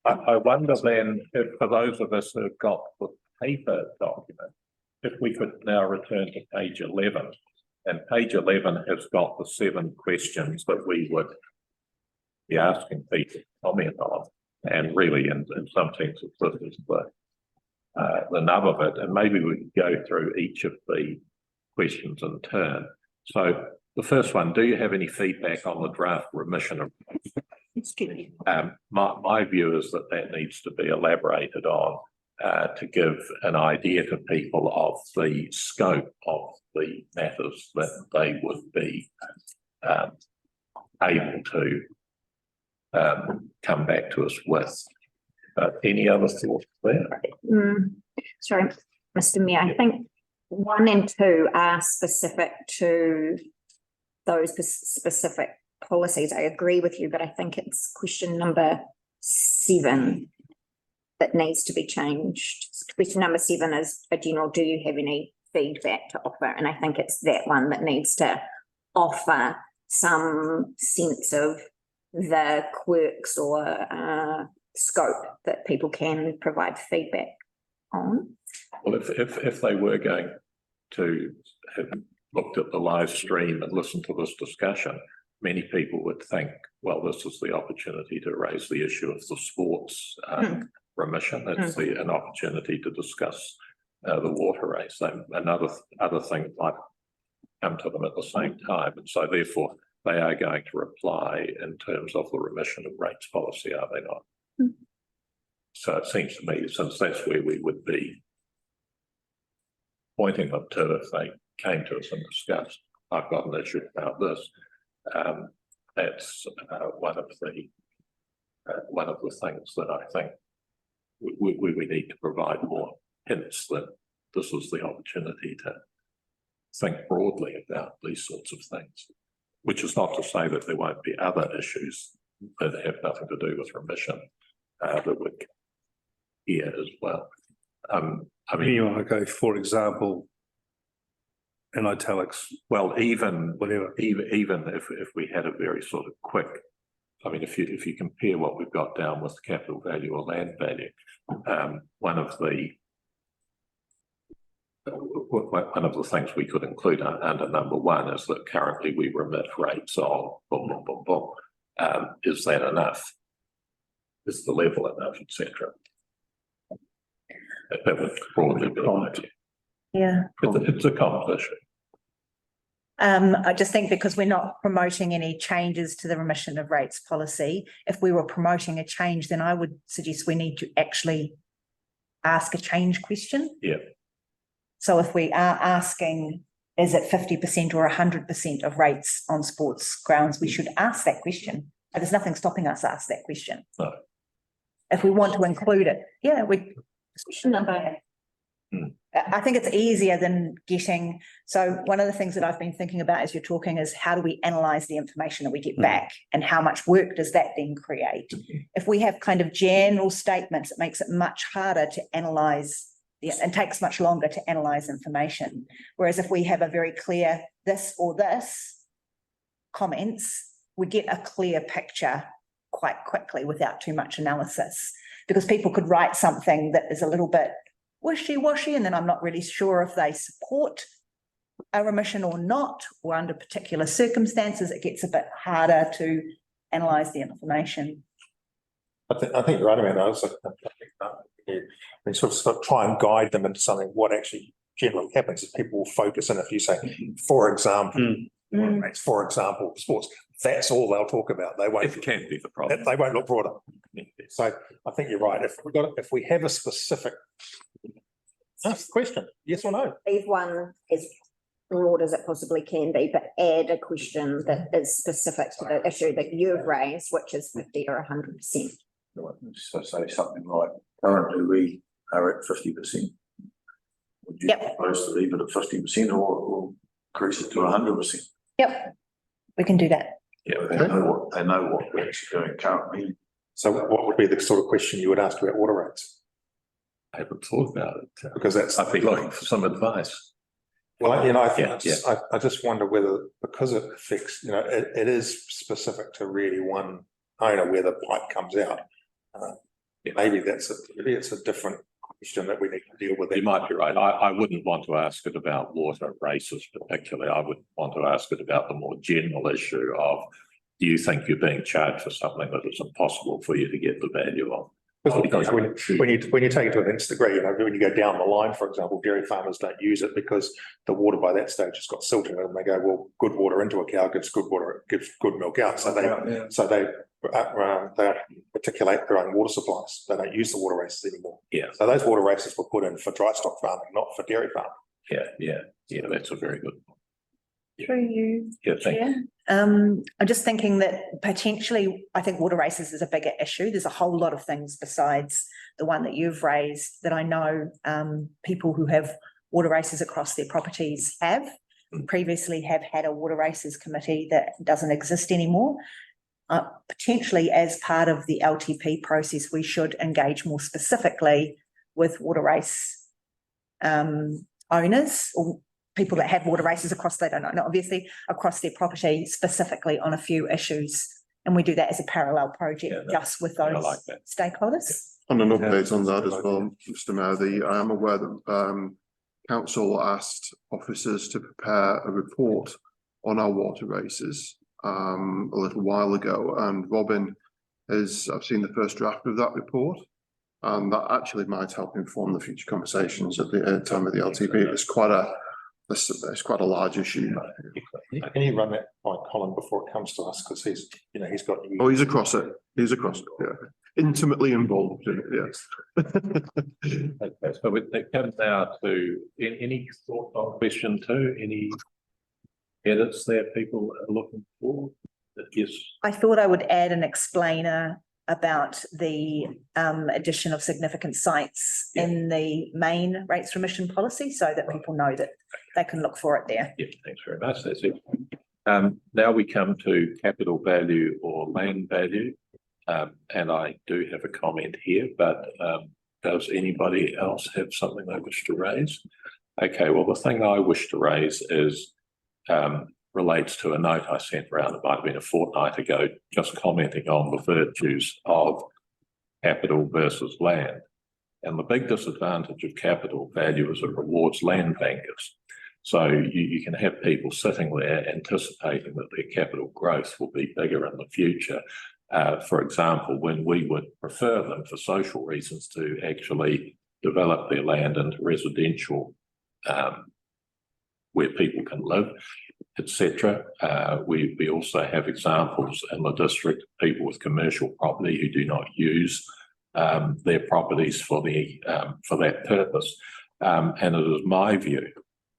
I wonder then, if for those of us who've got the paper document, if we could now return to page 11. And page 11 has got the 7 questions that we would be asking people to comment on. And really, in some sense, this is the nub of it, and maybe we could go through each of the questions in turn. So the first one, do you have any feedback on the draft remission of my view is that needs to be elaborated on to give an idea to people of the scope of the matters that they would be able to come back to us with. Any other thoughts there? Sorry, Mr. Mayor, I think 1 and 2 are specific to those specific policies. I agree with you, but I think it's question number 7 that needs to be changed. Question number 7 is a general, do you have any feedback to offer? And I think it's that one that needs to offer some sense of the quirks or scope that people can provide feedback on. Well, if they were going to have looked at the live stream and listened to this discussion, many people would think, well, this is the opportunity to raise the issue of the sports remission. It's an opportunity to discuss the water race. Other things might come to them at the same time. And so therefore, they are going to reply in terms of the remission of rates policy, are they not? So it seems to me, since that's where we would be pointing them to if they came to us and discussed, I've got an issue about this. That's one of the things that I think we need to provide more hints that this is the opportunity to think broadly about these sorts of things, which is not to say that there won't be other issues that have nothing to do with remission that would here as well. I mean, you want to go, for example, in italics, well, even whatever. even if we had a very sort of quick, I mean, if you compare what we've got down with capital value or land value, one of the things we could include under number 1 is that currently we remit rates on boom, boom, boom, boom. Is that enough? Is the level enough, etc.? That would probably be an idea. Yeah. It's a competition. I just think because we're not promoting any changes to the remission of rates policy, if we were promoting a change, then I would suggest we need to actually ask a change question. Yeah. So if we are asking, is it 50% or 100% of rates on sports grounds, we should ask that question. But there's nothing stopping us ask that question. No. If we want to include it, yeah, Question number. I think it's easier than getting, so one of the things that I've been thinking about as you're talking is how do we analyze the information that we get back and how much work does that then create? If we have kind of general statements, it makes it much harder to analyze and takes much longer to analyze information. Whereas if we have a very clear this or this comments, we get a clear picture quite quickly without too much analysis, because people could write something that is a little bit wishy-washy, and then I'm not really sure if they support a remission or not, or under particular circumstances, it gets a bit harder to analyse the information. I think you're right. I mean, I sort of try and guide them into something. What actually generally happens is people will focus, and if you say, for example, for example, sports, that's all they'll talk about. They won't. It can be the problem. They won't look broader. So I think you're right. If we have a specific ask the question, yes or no. Leave one as broad as it possibly can be, but add a question that is specific to the issue that you've raised, which is 50 or 100%. So say something like, currently we are at 50%. Would you propose to leave it at 50% or increase it to 100%? Yep, we can do that. Yeah, they know what we're actually doing currently. So what would be the sort of question you would ask about water rates? I haven't thought about it Because that's, I'd be looking for some advice. well, you know, I think I just wonder whether, because it affects, you know, it is specific to really one owner where the pipe comes out. Maybe it's a different question that we need to deal with. You might be right. I wouldn't want to ask it about water races particularly. I would want to ask it about the more general issue of, do you think you're being charged for something that is impossible for you to get the value of? Because when you take it to an nth degree, you know, when you go down the line, for example, dairy farmers don't use it because the water by that stage has got silt in it, and they go, well, good water into a cow gives good water, gives good milk out. So they articulate their own water supplies. They don't use the water races anymore. Yeah. So those water races were put in for dry stock farming, not for dairy farming. Yeah, that's a very good point. Through you, Yeah, thank you. Chair. I'm just thinking that potentially, I think water races is a bigger issue. There's a whole lot of things besides the one that you've raised that I know people who have water races across their properties have previously have had a water races committee that doesn't exist anymore. Potentially, as part of the LTP process, we should engage more specifically with water race owners or people that have water races across, they don't know, obviously across their property specifically on a few issues. And we do that as a parallel project just with those like that. stakeholders. And an update on that as well, Mr Mayor, I am aware that council asked officers to prepare a report on our water races a little while ago, and Robin I've seen the first draft of that report, and that actually might help inform the future conversations at the time of the LTP. It's quite a large issue. Can you run that by Colin before it comes to us? Because he's got. Oh, he's across it. He's across it. Yeah, intimately involved in it. Yes. Okay, so it comes now to any thought on question 2, any edits there people are looking for? Yes. I thought I would add an explainer about the addition of significant sites in the main rates remission policy so that people know that they can look for it there. Yeah, thanks very much. That's it. Now we come to capital value or land value. And I do have a comment here, but does anybody else have something they wish to raise? Okay, well, the thing I wish to raise is relates to a note I sent around, it might have been a fortnight ago, just commenting on the virtues of capital versus land. And the big disadvantage of capital value is it rewards land bankers. So you can have people sitting there anticipating that their capital growth will be bigger in the future. For example, when we would prefer them for social reasons to actually develop their land into residential where people can live, etc. We also have examples in the district, people with commercial property who do not use their properties for that purpose. And it is my view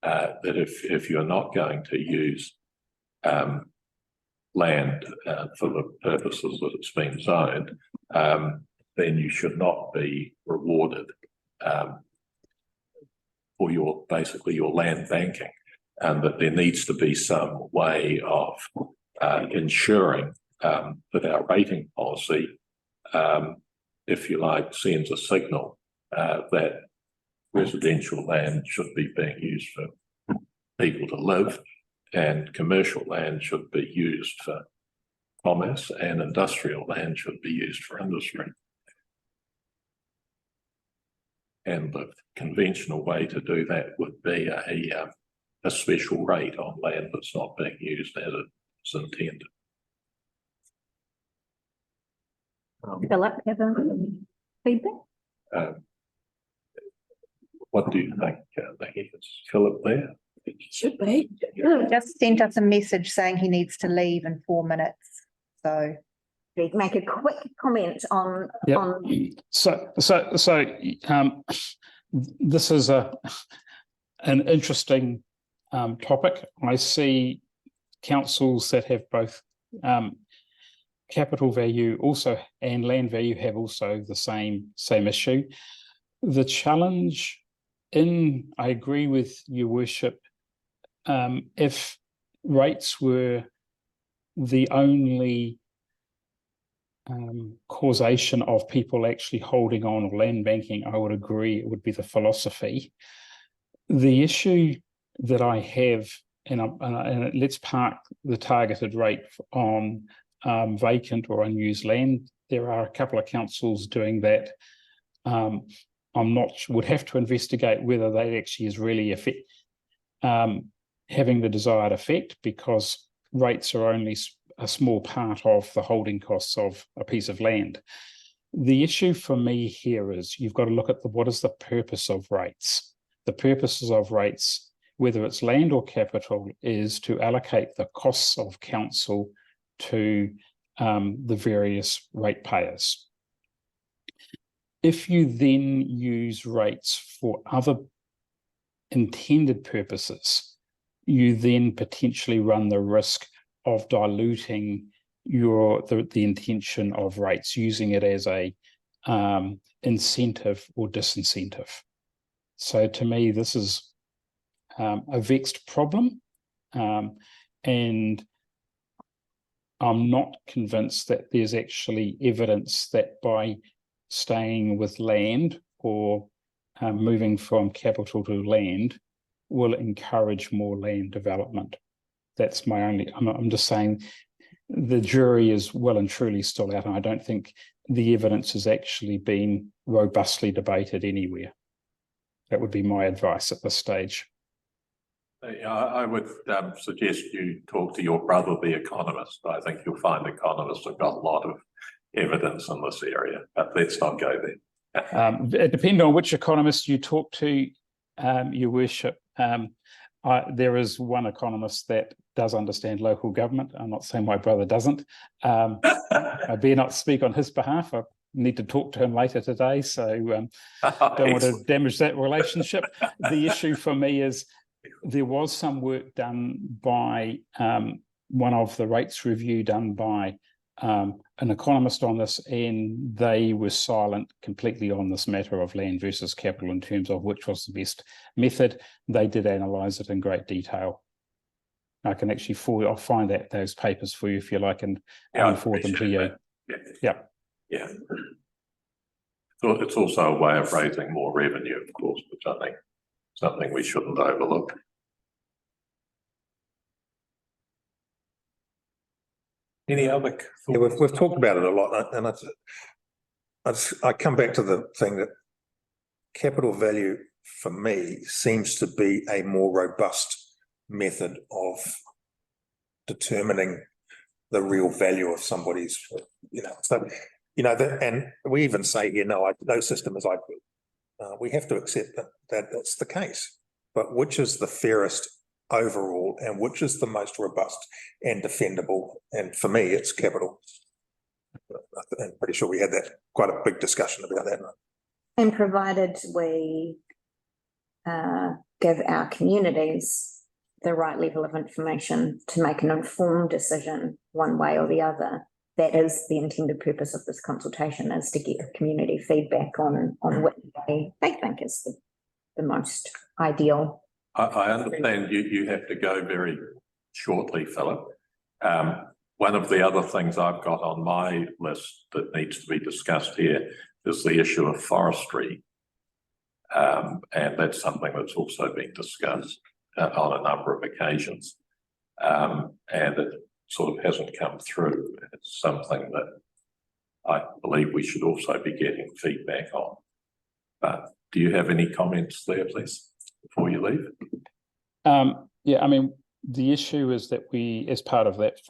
that if you're not going to use land for the purposes that it's been zoned, then you should not be rewarded for your land banking, and that there needs to be some way of ensuring that our rating policy, if you like, sends a signal that residential land should be being used for people to live, and commercial land should be used for commerce, and industrial land should be used for industry. And the conventional way to do that would be a special rate on land that's not being used as it's intended. Philip, have a feedback? What do you think, Becky? Is Philip there? Should be. He just sent us a message saying he needs to leave in 4 minutes. So Make a quick comment on. Yep. on So this is an interesting topic. I see councils that have both capital value also and land value have also the same issue. The challenge I agree with your worship, if rates were the only causation of people actually holding on or land banking, I would agree it would be the philosophy. The issue that I have, and let's park the targeted rate on vacant or unused land. There are a couple of councils doing that. Would have to investigate whether that actually is really having the desired effect, because rates are only a small part of the holding costs of a piece of land. The issue for me here is you've got to look at what is the purpose of rates. The purposes of rates, whether it's land or capital, is to allocate the costs of council to the various ratepayers. If you then use rates for other intended purposes, you then potentially run the risk of diluting the intention of rates, using it as a incentive or disincentive. So to me, this is a vexed problem, and I'm not convinced that there's actually evidence that by staying with land or moving from capital to land will encourage more land development. That's my only, I'm just saying the jury is well and truly still out, and I don't think the evidence has actually been robustly debated anywhere. That would be my advice at this stage. I would suggest you talk to your brother, the economist. I think you'll find economists have got a lot of evidence in this area, but let's not go there. Depending on which economist you talk to, Your Worship, there is one economist that does understand local government. I'm not saying my brother doesn't. I better not speak on his behalf. I need to talk to him later today, so don't want to damage that relationship. The issue for me is there was some work done by one of the rates review done by an economist on this, and they were silent completely on this matter of land versus capital in terms of which was the best method. They did analyse it in great detail. I can actually I'll find those papers for you if you like, and forward them to you. Yeah. So it's also a way of raising more revenue, of course, which I think something we shouldn't overlook. Any other thoughts? Yeah, we've talked about it a lot, and I come back to the thing that capital value for me seems to be a more robust method of determining the real value of somebody's, so, and we even say here, no system is ideal. We have to accept that that's the case, but which is the fairest overall and which is the most robust and defendable? And for me, it's capital. I'm pretty sure we had quite a big discussion about that. And provided we give our communities the right level of information to make an informed decision one way or the other, that is the intended purpose of this consultation, is to get community feedback on what they think is the most ideal. I understand you have to go very shortly, Philip. One of the other things I've got on my list that needs to be discussed here is the issue of forestry. And that's something that's also been discussed on a number of occasions. And it sort of hasn't come through. It's something that I believe we should also be getting feedback on. But do you have any comments there, please, before you leave? Yeah, I mean, the issue is that we, as part of that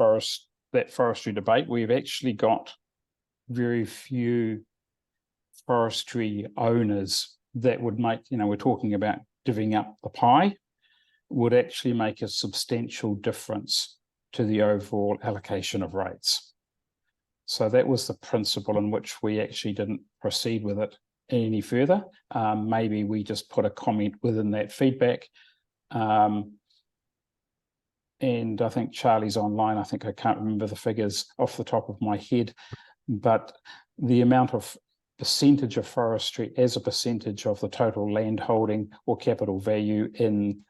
forestry debate, we've actually got very few forestry owners that would make, we're talking about divvying up the pie, would actually make a substantial difference to the overall allocation of rates. So that was the principle in which we actually didn't proceed with it any further. Maybe we just put a comment within that feedback. And I think Charlie's online. I can't remember the figures off the top of my head, but the amount of percentage of forestry as a percentage of the total land holding or capital value in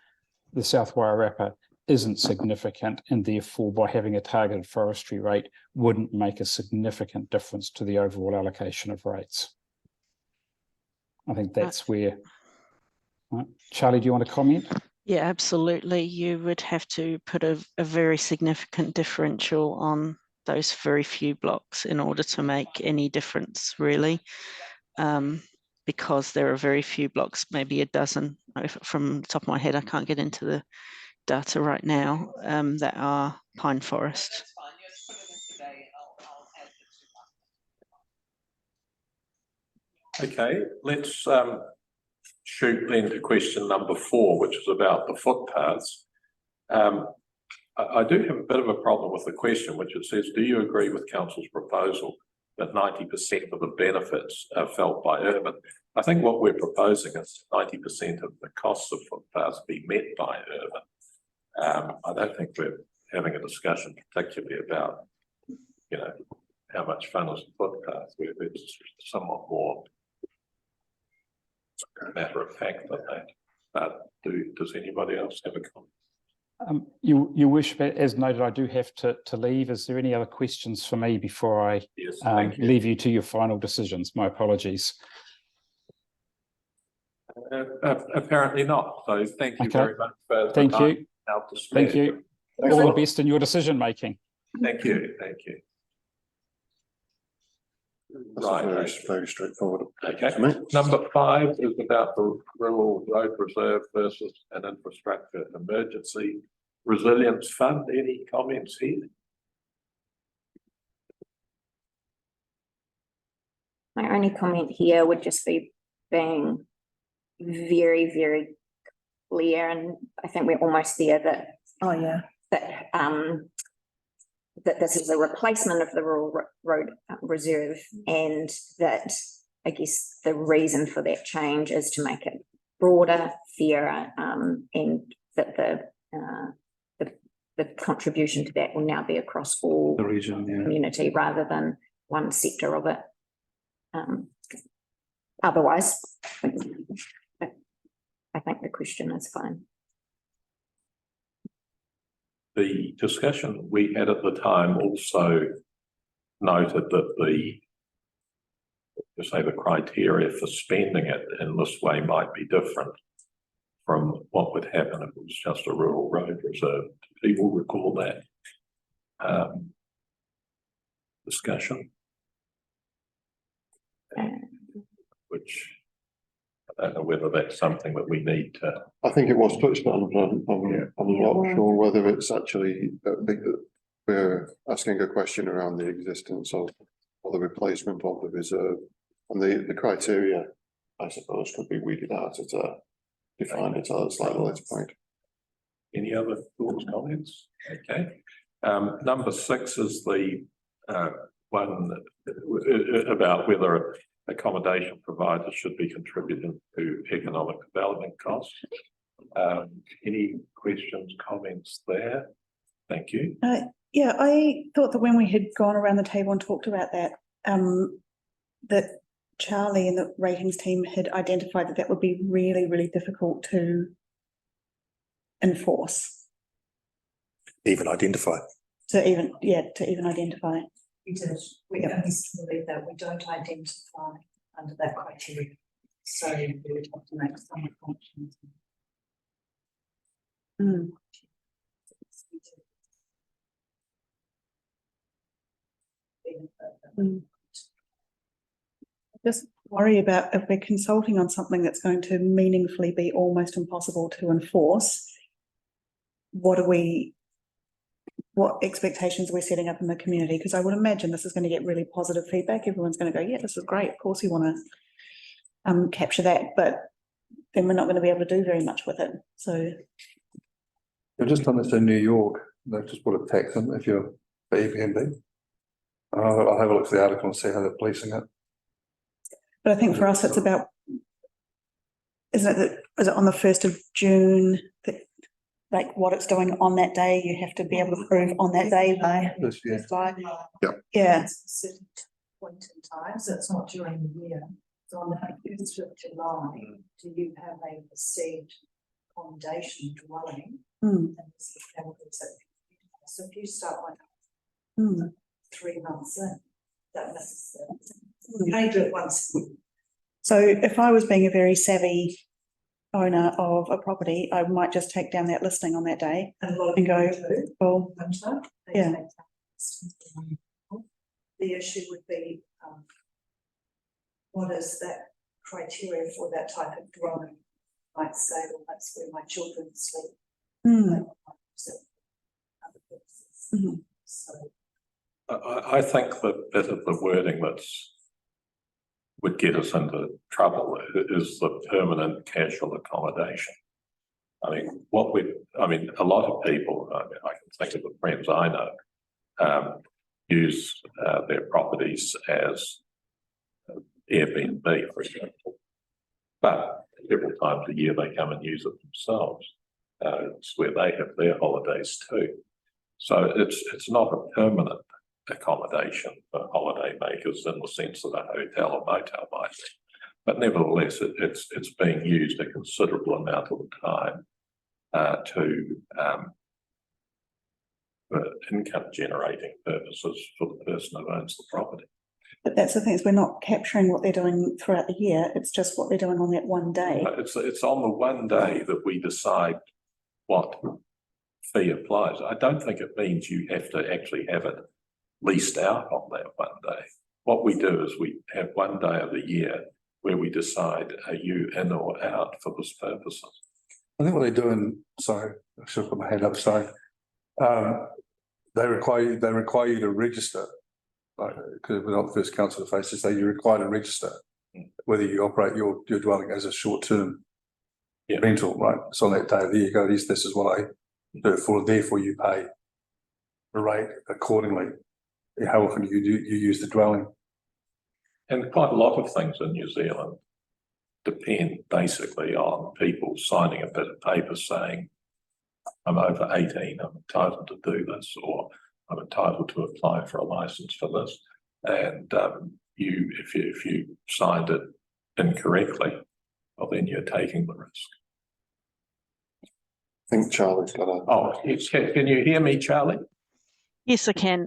the South Wairarapa isn't significant, and therefore by having a targeted forestry rate wouldn't make a significant difference to the overall allocation of rates. I think that's where. Right. Charlie, do you want to comment? Yeah, absolutely. You would have to put a very significant differential on those very few blocks in order to make any difference, really, because there are very few blocks, maybe a dozen. From the top of my head, I can't get into the data right now, that are pine forest. Okay, let's shoot then to question number 4, which is about the footpaths. I do have a bit of a problem with the question, which it says, do you agree with council's proposal that 90% of the benefits are felt by urban? I think what we're proposing is 90% of the costs of footpaths be met by urban. I don't think we're having a discussion particularly about, you know, how much fun is the footpath. It's somewhat more matter of fact than that. Does anybody else have a comment? You wish, but as noted, I do have to leave. Is there any other questions for me before I Yes, thank you. leave you to your final decisions? My apologies. Apparently not. So thank you Okay. very much for the Thank time you. out to spare. Thank you. Thanks a All the lot. best in your decision making. Thank you. Thank you. That's Right. very straightforward. Okay. to me. Number 5 is about the rural road reserve versus an infrastructure emergency resilience fund. Any comments here? My only comment here would just be being very, very clear, and I think we're almost there, that Oh, yeah. that this is a replacement of the rural road reserve, and that I guess the reason for that change is to make it broader, fairer, and that the contribution to that will now be across all The region, yeah. community rather than one sector of it. Otherwise, I think the question is fine. The discussion we had at the time also noted that the criteria for spending it in this way might be different from what would happen if it was just a rural road reserve. Do people recall that discussion? Which I don't know whether that's something that we need to. I think it was touched on, I'm not sure whether it's actually, we're asking a question around the existence of, or the replacement of the reserve. And the criteria, I suppose, could be weeded out at a, defined at a slightly later point. Any other thoughts, comments? Okay. Number 6 is the one about whether accommodation providers should be contributing to economic development costs. Any questions, comments there? Thank you. Yeah, I thought that when we had gone around the table and talked about that, that Charlie and the ratings team had identified that would be really, really difficult to enforce. Even identify. To even identify. We did, we only believe that we don't identify under that criteria. So we would have to make some assumptions. Just worry about if we're consulting on something that's going to meaningfully be almost impossible to enforce. What expectations are we setting up in the community? Because I would imagine this is going to get really positive feedback. Everyone's going to go, yeah, this is great. Of course we want to capture that, but then we're not going to be able to do very much with it. So You've just done this in New York. They've just put a tax on if you're for Airbnb. I'll have a look at the article and see how they're policing it. but I think for us, it's about, is it on the 1st of June that, like, what it's doing on that day, you have to be able to prove on that day by. This year. Yeah. It's a certain point in time, so it's not during the year. So on the 1st of July, do you have a perceived accommodation dwelling? And this is how it's at. So if you start like 3 months in, that misses it. You can only do it once. So if I was being a very savvy owner of a property, I might just take down that listing on that day And a lot of and go, people do. well, Winter, they Yeah. take that. The issue would be, what is that criteria for that type of dwelling? Might say, well, that's where my children sleep. Other purposes. So, I think that bit of the wording that's would get us into trouble is the permanent casual accommodation. I mean, a lot of people, I can think of the friends I know, use their properties as Airbnb, for example. But several times a year they come and use it themselves. It's where they have their holidays too. So it's not a permanent accommodation for holiday makers in the sense that a hotel or motel might be. But nevertheless, it's being used a considerable amount of the time for income generating purposes for the person who owns the property. But that's the thing, is we're not capturing what they're doing throughout the year, it's just what they're doing on that one day. It's on the one day that we decide what fee applies. I don't think it means you have to actually have it leased out on that one day. What we do is we have one day of the year where we decide, are you in or out for this purposes? I think what they're doing, sorry, I should put my hand up, sorry. They require you to register, like, because we're not the first council to face this, you're required to register whether you operate your dwelling as a short-term rental, right? So on that day of the year, you go, this is what I do it for, therefore you pay the rate accordingly. How often you use the dwelling? And quite a lot of things in New Zealand depend basically on people signing a bit of paper saying, I'm over 18, I'm entitled to do this, or I'm entitled to apply for a license for this. And if you signed it incorrectly, well, then you're taking the risk. I think Charlie's got a. Oh, can you hear me, Charlie? Yes, I can.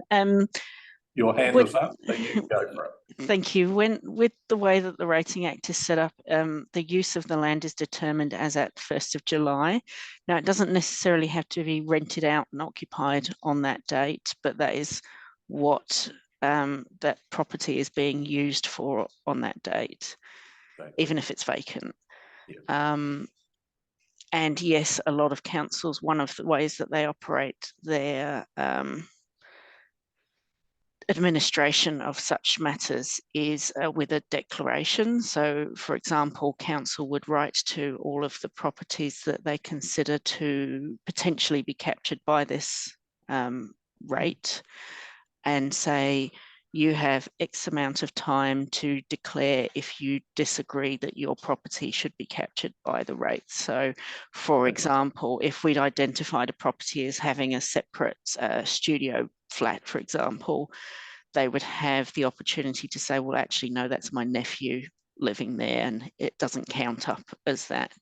Your hand is up, so you can go for it. Thank you. With the way that the Rating Act is set up, the use of the land is determined as at 1st of July. Now, it doesn't necessarily have to be rented out and occupied on that date, but that is what that property is being used for on that date, even if it's vacant. Yeah. And yes, a lot of councils, one of the ways that they operate their administration of such matters is with a declaration. So, for example, council would write to all of the properties that they consider to potentially be captured by this rate and say, you have X amount of time to declare if you disagree that your property should be captured by the rate. So, for example, if we'd identified a property as having a separate studio flat, for example, they would have the opportunity to say, well, actually, no, that's my nephew living there and it doesn't count up as that.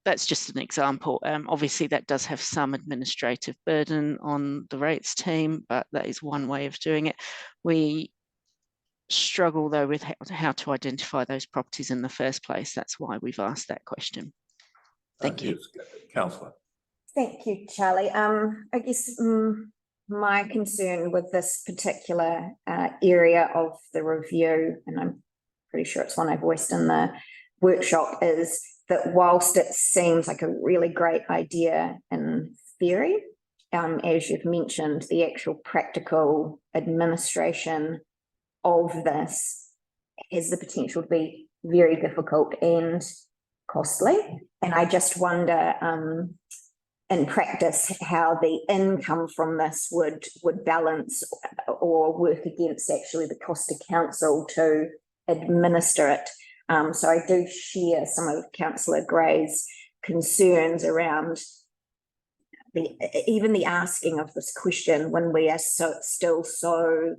That's just an example. Obviously, that does have some administrative burden on the rates team, but that is one way of doing it. We struggle, though, with how to identify those properties in the first place. That's why we've asked that question. Thank you. Councillor. Thank you, Charlie. I guess my concern with this particular area of the review, and I'm pretty sure it's one I voiced in the workshop, is that whilst it seems like a really great idea in theory, as you've mentioned, the actual practical administration of this has the potential to be very difficult and costly. And I just wonder, in practice, how the income from this would balance or work against actually the cost to council to administer it. So I do share some of Councillor Gray's concerns around even the asking of this question when we are still so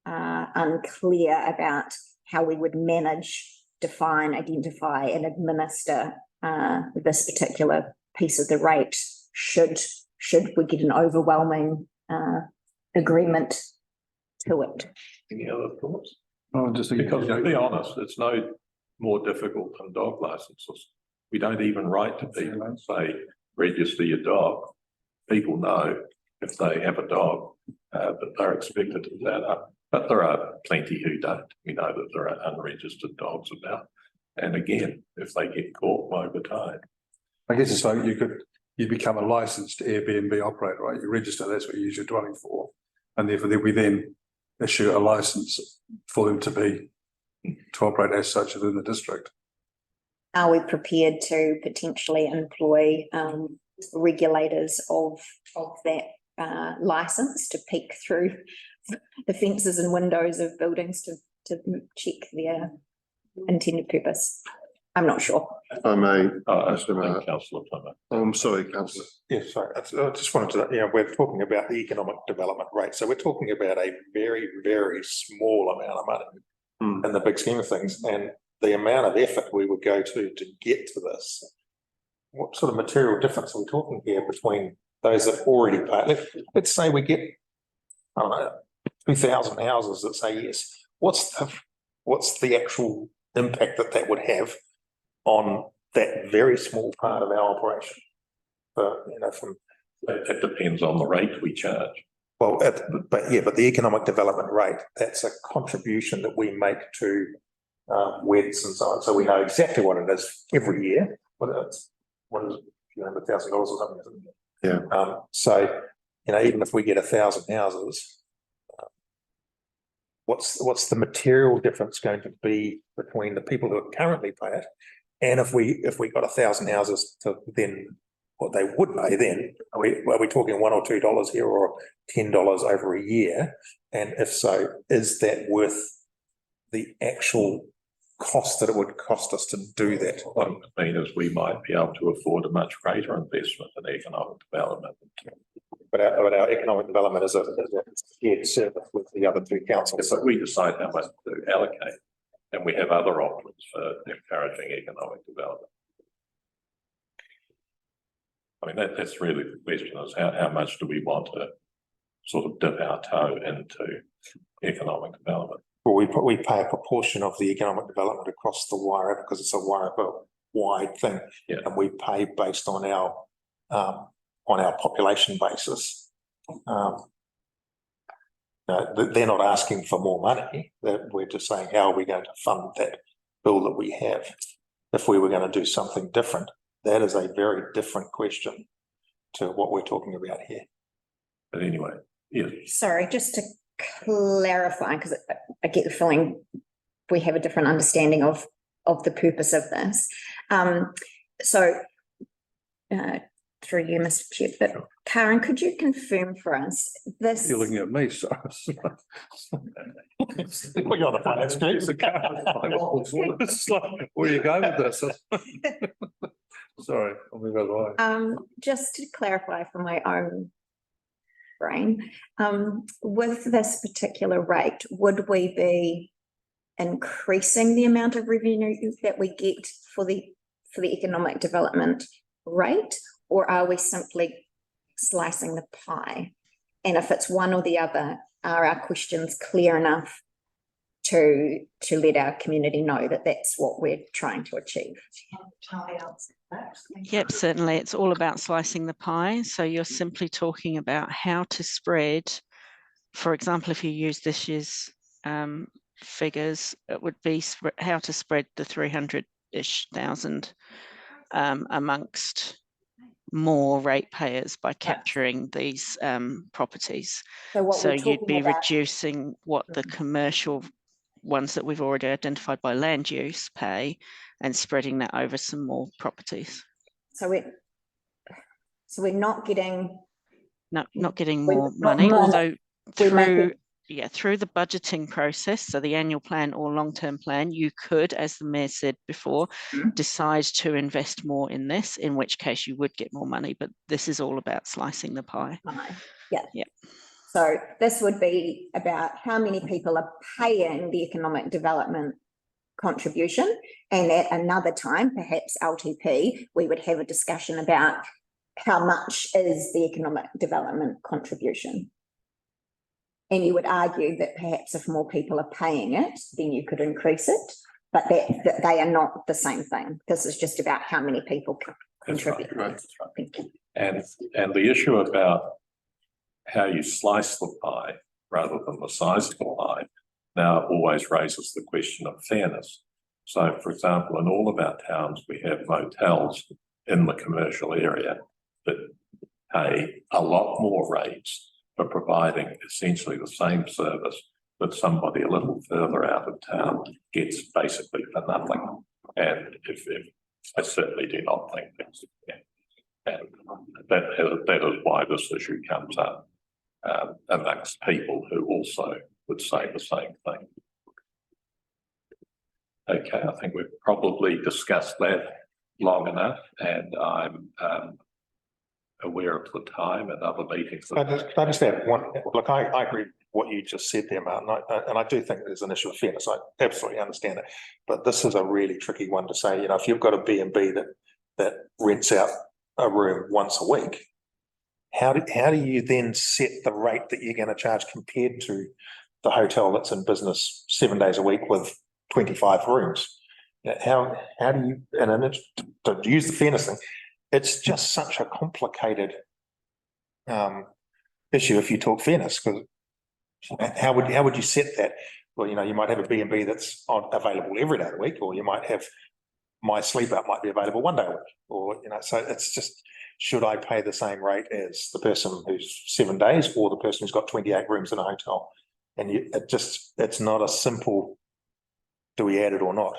unclear about how we would manage, define, identify and administer this particular piece of the rate should we get an overwhelming agreement to it. Any other thoughts? Oh, just because to be honest, it's no more difficult than dog licenses. We don't even write to people and say, register your dog. People know if they have a dog that they're expected to do that. But there are plenty who don't. We know that there are unregistered dogs about. And again, if they get caught over time. I guess it's like you become a licensed Airbnb operator, right? You register, that's what you use your dwelling for. And therefore we then issue a license for them to be to operate as such within the district. Are we prepared to potentially employ regulators of that license to peek through the fences and windows of buildings to check their intended purpose? I'm not sure. If I may, I Mr. Mayor. think Councillor Plummer. I'm sorry, councillor. Yes, sorry, I just wanted to, we're talking about the economic development rate, so we're talking about a very, very small amount of money in the big scheme of things, and the amount of effort we would go to get to this. What sort of material difference are we talking here between those that already pay? Let's say we get, I don't know, 2,000 houses that say yes. What's the actual impact that would have on that very small part of our operation? From It depends on the rate we charge. well, but the economic development rate, that's a contribution that we make to WEDs and so on. So we know exactly what it is every year. What is it, $1,000 or something, isn't it? Yeah. So, even if we get 1,000 houses, what's the material difference going to be between the people who currently pay it, and if we got 1,000 houses to then what they would pay then? Are we talking $1 or $2 here, or $10 over a year? And if so, is that worth the actual cost that it would cost us to do that? What I mean is we might be able to afford a much greater investment in economic development. But our economic development is a shared service with the other two councils. So we decide how much to allocate, and we have other options for encouraging economic development. I mean, that's really the question, is how much do we want to sort of dip our toe into economic development? Well, we pay a proportion of the economic development across the Wairarapa because it's a Wairarapa-wide thing, and we pay based on our population basis. They're not asking for more money. We're just saying, how are we going to fund that bill that we have? If we were going to do something different, that is a very different question to what we're talking about here. But anyway, yeah. Sorry, just to clarify, because I get the feeling we have a different understanding of the purpose of this. Through you, Mr. Chair, but Karen, could you confirm for us this? You're looking at me, so. Put you on the finance Where are you going with this? Sorry, I'll move out of the way. Just to clarify from my own brain, with this particular rate, would we be increasing the amount of revenue that we get for the economic development rate, or are we simply slicing the pie? And if it's one or the other, are our questions clear enough to let our community know that that's what we're trying to achieve? Yep, certainly. It's all about slicing the pie. So you're simply talking about how to spread, for example, if you use this year's figures, it would be how to spread the 300-ish thousand amongst more ratepayers by capturing these properties. So you'd be reducing what the commercial ones that we've already identified by land use pay and spreading that over some more properties. So we're not getting more money, although through the budgeting process, so the annual plan or long-term plan, you could, as the Mayor said before, decide to invest more in this, in which case you would get more money, but this is all about slicing the pie. Yeah. So this would be about how many people are paying the economic development contribution, and at another time, perhaps LTP, we would have a discussion about how much is the economic development contribution. And you would argue that perhaps if more people are paying it, then you could increase it, but that they are not the same thing. This is just about how many people can contribute. That's right. Thank you. And the issue about how you slice the pie rather than the size of the pie now always raises the question of fairness. So, for example, in all of our towns, we have motels in the commercial area that pay a lot more rates for providing essentially the same service that somebody a little further out of town gets basically for nothing. And if I certainly do not think that's, and that is why this issue comes up amongst people who also would say the same thing. Okay, I think we've probably discussed that long enough, and I'm aware of the time and other meetings. Can I just add one, look, I agree with what you just said there, Martin, and I do think there's an issue of fairness. I absolutely understand it. But this is a really tricky one to say, if you've got a B&B that rents out a room once a week, how do you then set the rate that you're going to charge compared to the hotel that's in business 7 days a week with 25 rooms? How do you, and to use the fairness thing, it's just such a complicated issue if you talk fairness, because how would you set that? Well, you might have a B&B that's available every day of the week, or you might have my sleep out might be available 1 day a week, or so it's just, should I pay the same rate as the person who's 7 days or the person who's got 28 rooms in a hotel? And it's not a simple, do we add it or not?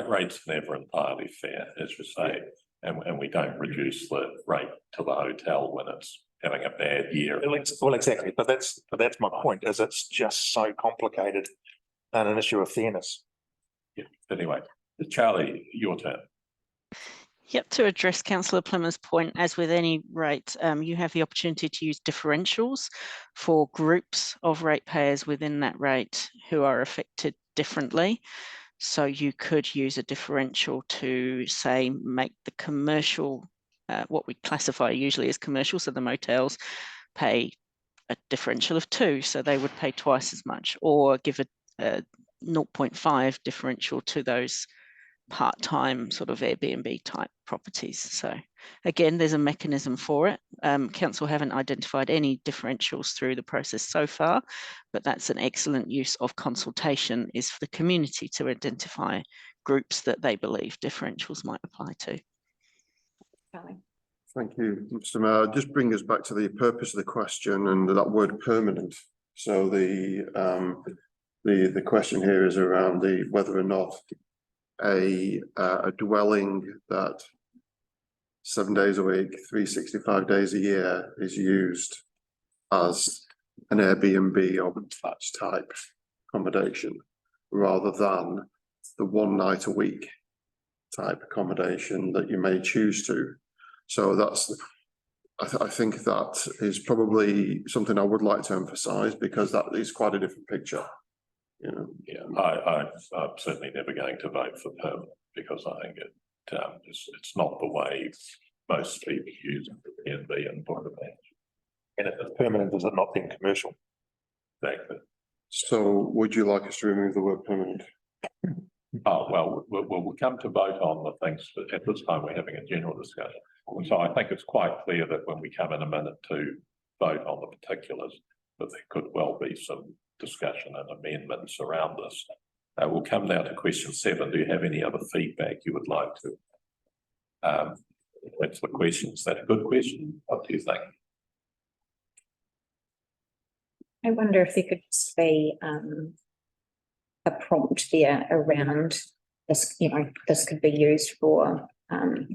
Rate's never entirely fair, as you say, and we don't reduce the rate to the hotel when it's having a bad year. Well, exactly, but that's my point, is it's just so complicated and an issue of fairness. Yeah. Anyway, Charlie, your turn. Yep, to address Councillor Plimmer's point, as with any rate, you have the opportunity to use differentials for groups of ratepayers within that rate who are affected differently. So you could use a differential to, say, make the commercial, what we classify usually as commercial, so the motels pay a differential of 2, so they would pay twice as much, or give a 0.5 differential to those part-time sort of Airbnb type properties. So again, there's a mechanism for it. Council haven't identified any differentials through the process so far, but that's an excellent use of consultation, is for the community to identify groups that they believe differentials might apply to. Thank you, Mr. Mayor. Just bring us back to the purpose of the question and that word permanent. So the question here is around whether or not a dwelling that 7 days a week, 365 days a year is used as an Airbnb or detached type accommodation, rather than the 1 night a week type accommodation that you may choose to. So I think that is probably something I would like to emphasise, because that is quite a different picture. Yeah, I'm certainly never going to vote for permanent, because I think it's not the way most people use Airbnb and Point of Management. And if it's permanent, does it not then commercial? Exactly. So would you like us to remove the word permanent? Oh, well, we'll come to vote on the things, but at this time we're having a general discussion. So I think it's quite clear that when we come in a minute to vote on the particulars, that there could well be some discussion and amendments around this. We'll come now to question 7. Do you have any other feedback you would like to? That's the question. Is that a good question? What do you think? I wonder if there could just be a prompt there around this, this could be used for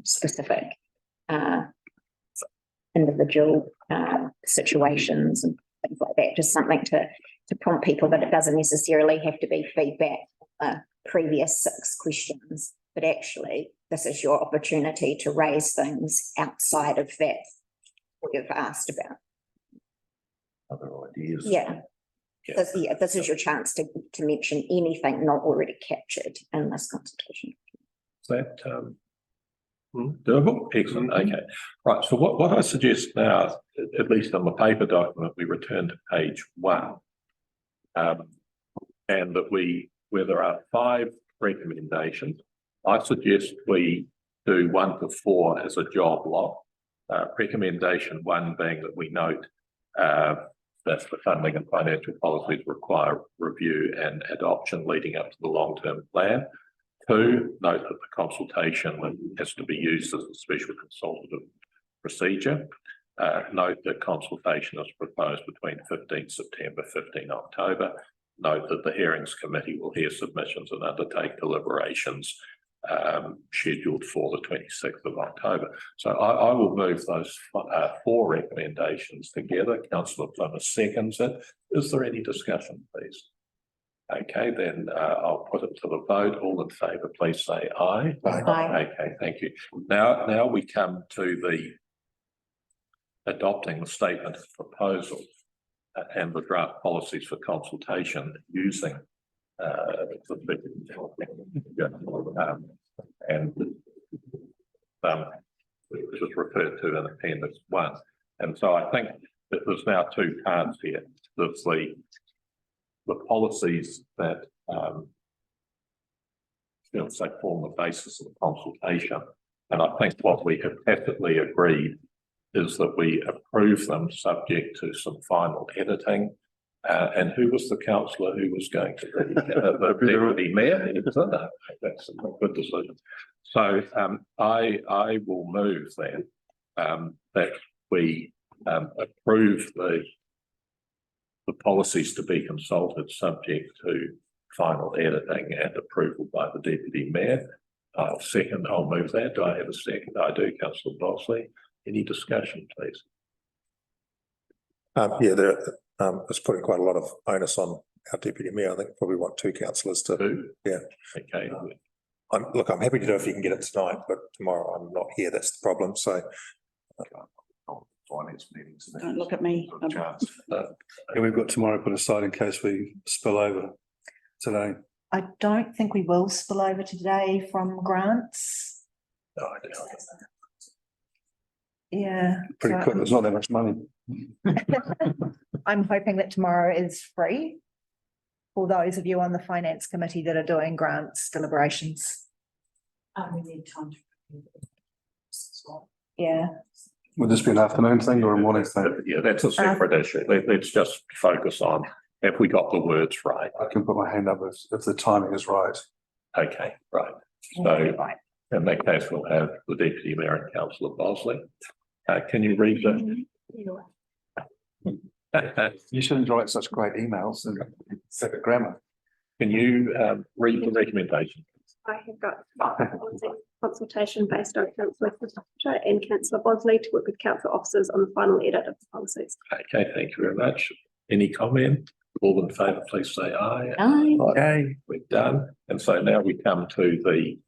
specific individual situations and things like that, just something to prompt people that it doesn't necessarily have to be feedback previous 6 questions, but actually this is your opportunity to raise things outside of that what you've asked about. Other ideas. Yeah. This is your chance to mention anything not already captured in this consultation. Is that doable? Excellent. Okay. Right. So what I suggest now, at least on the paper document, we return to page 1. And that where there are 5 recommendations, I suggest we do 1 to 4 as a job lot. Recommendation 1 being that we note that the funding and financial policies require review and adoption leading up to the long-term plan. 2, note that the consultation has to be used as a special consultative procedure. Note that consultation is proposed between 15 September, 15 October. note that the hearings committee will hear submissions and undertake deliberations scheduled for the 26th of October. So I will move those four recommendations together. Councillor Plymouth seconds it. Is there any discussion, please? Okay, then I'll put it to the vote. All in favour, please say aye. Aye. Okay, thank you. Now we come to the adopting the statement of proposal and the draft policies for consultation using which is referred to in Appendix 1. And so I think that there's now two parts here. There's the policies that say form the basis of the consultation. And I think what we have tacitly agreed is that we approve them subject to some final editing. And who was the councillor who was going to be the deputy mayor? That's a good decision. So I will move then that we approve the policies to be consulted subject to final editing and approval by the deputy mayor. I'll move that. Do I have a second? I do, Councillor Bosley. Any discussion, please? It's putting quite a lot of onus on our deputy mayor. I think probably want two councillors to. Yeah. Okay. I'm happy to do it if you can get it tonight, but tomorrow I'm not here. That's the problem. So. Finance meetings. Don't look at me. Yeah, we've got tomorrow put aside in case we spill over today. I don't think we will spill over today from grants. No, I don't. Yeah. Pretty so quick. There's not that much money. I'm hoping that tomorrow is free for those of you on the finance committee that are doing grants deliberations. We need time to prepare as well. Yeah. Would this be an afternoon thing or a morning thing? Yeah, that's a separate issue. Let's just focus on, have we got the words right? I can put my hand up if the timing is right. Okay, right. So Right. in that case, we'll have the deputy mayor and councillor Bosley. Can you read the? You shouldn't write such great emails and set a grammar. Can you read the recommendation? I have got consultation based on Councillor Fisher and Councillor Bosley to work with council officers on the final edit of the policies. Okay, thank you very much. Any comment? All in favour, please say aye. Aye. Okay, we're done. And so now we come to the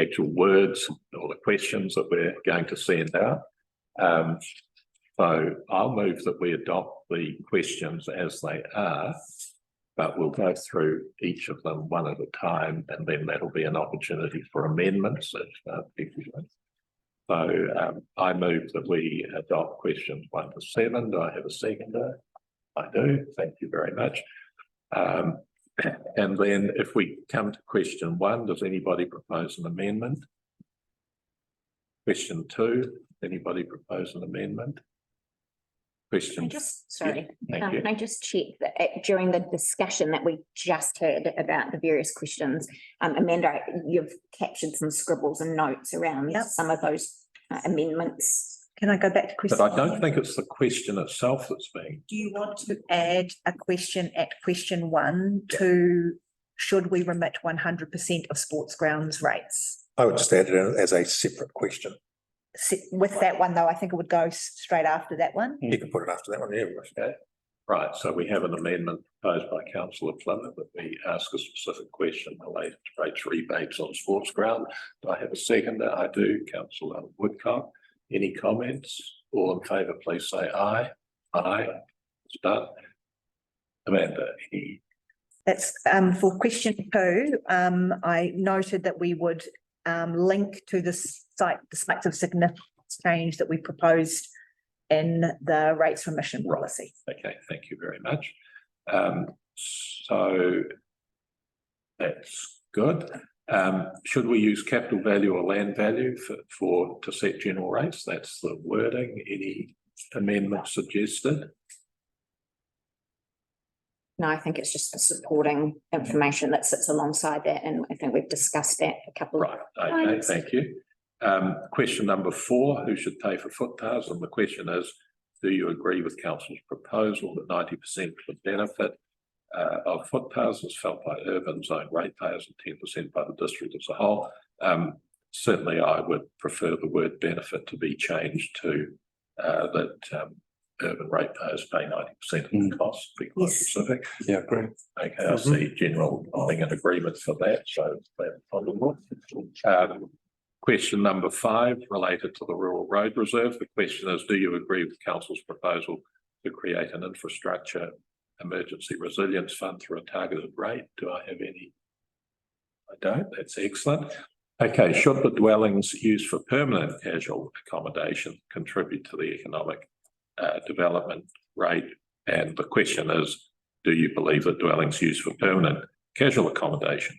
actual words or the questions that we're going to send out. So I'll move that we adopt the questions as they are, but we'll go through each of them one at a time, and then that'll be an opportunity for amendments. So I move that we adopt questions 1 to 7. Do I have a seconder? I do. Thank you very much. And then if we come to question 1, does anybody propose an amendment? Question 2, anybody propose an amendment? Question. Sorry, Thank you. can I just check that during the discussion that we just had about the various questions, Amanda, you've captured some scribbles and notes around some of those amendments. Can I go back to question? But I don't think it's the question itself that's being. Do you want to add a question at question 1 to should we remit 100% of sports grounds rates? I would just add it in as a separate question. With that one, though, I think it would go straight after that one. You can put it after that one. Yeah. Okay. Right, so we have an amendment proposed by Councillor Plymouth that we ask a specific question related to rates rebates on sports ground. Do I have a seconder? I do. Councillor Woodcock. Any comments? All in favour, please say aye. Aye. It's done. Amanda, any? That's for question 2. I noted that we would link to the sites of significant change that we proposed in the rates remission policy. Okay, thank you very much. So that's good. Should we use capital value or land value to set general rates? That's the wording. Any amendments suggested? No, I think it's just the supporting information that sits alongside that, and I think we've discussed that a couple of Right, okay, thank you. Question number 4, who should pay for footpaths? And the question is, do you agree with council's proposal that 90% of the benefit of footpaths is felt by urban zone ratepayers and 10% by the district as a whole? Certainly, I would prefer the word benefit to be changed to that urban ratepayers pay 90% of the cost, to be quite Yes. specific. Yeah, great. Okay, I see general nodding and agreement for that, so that's possible. Question number 5, related to the Rural Road Reserve. The question is, do you agree with council's proposal to create an infrastructure emergency resilience fund through a targeted rate? Do I have any? I don't. That's excellent. Okay, should the dwellings used for permanent casual accommodation contribute to the economic development rate? And the question is, do you believe that dwellings used for permanent casual accommodation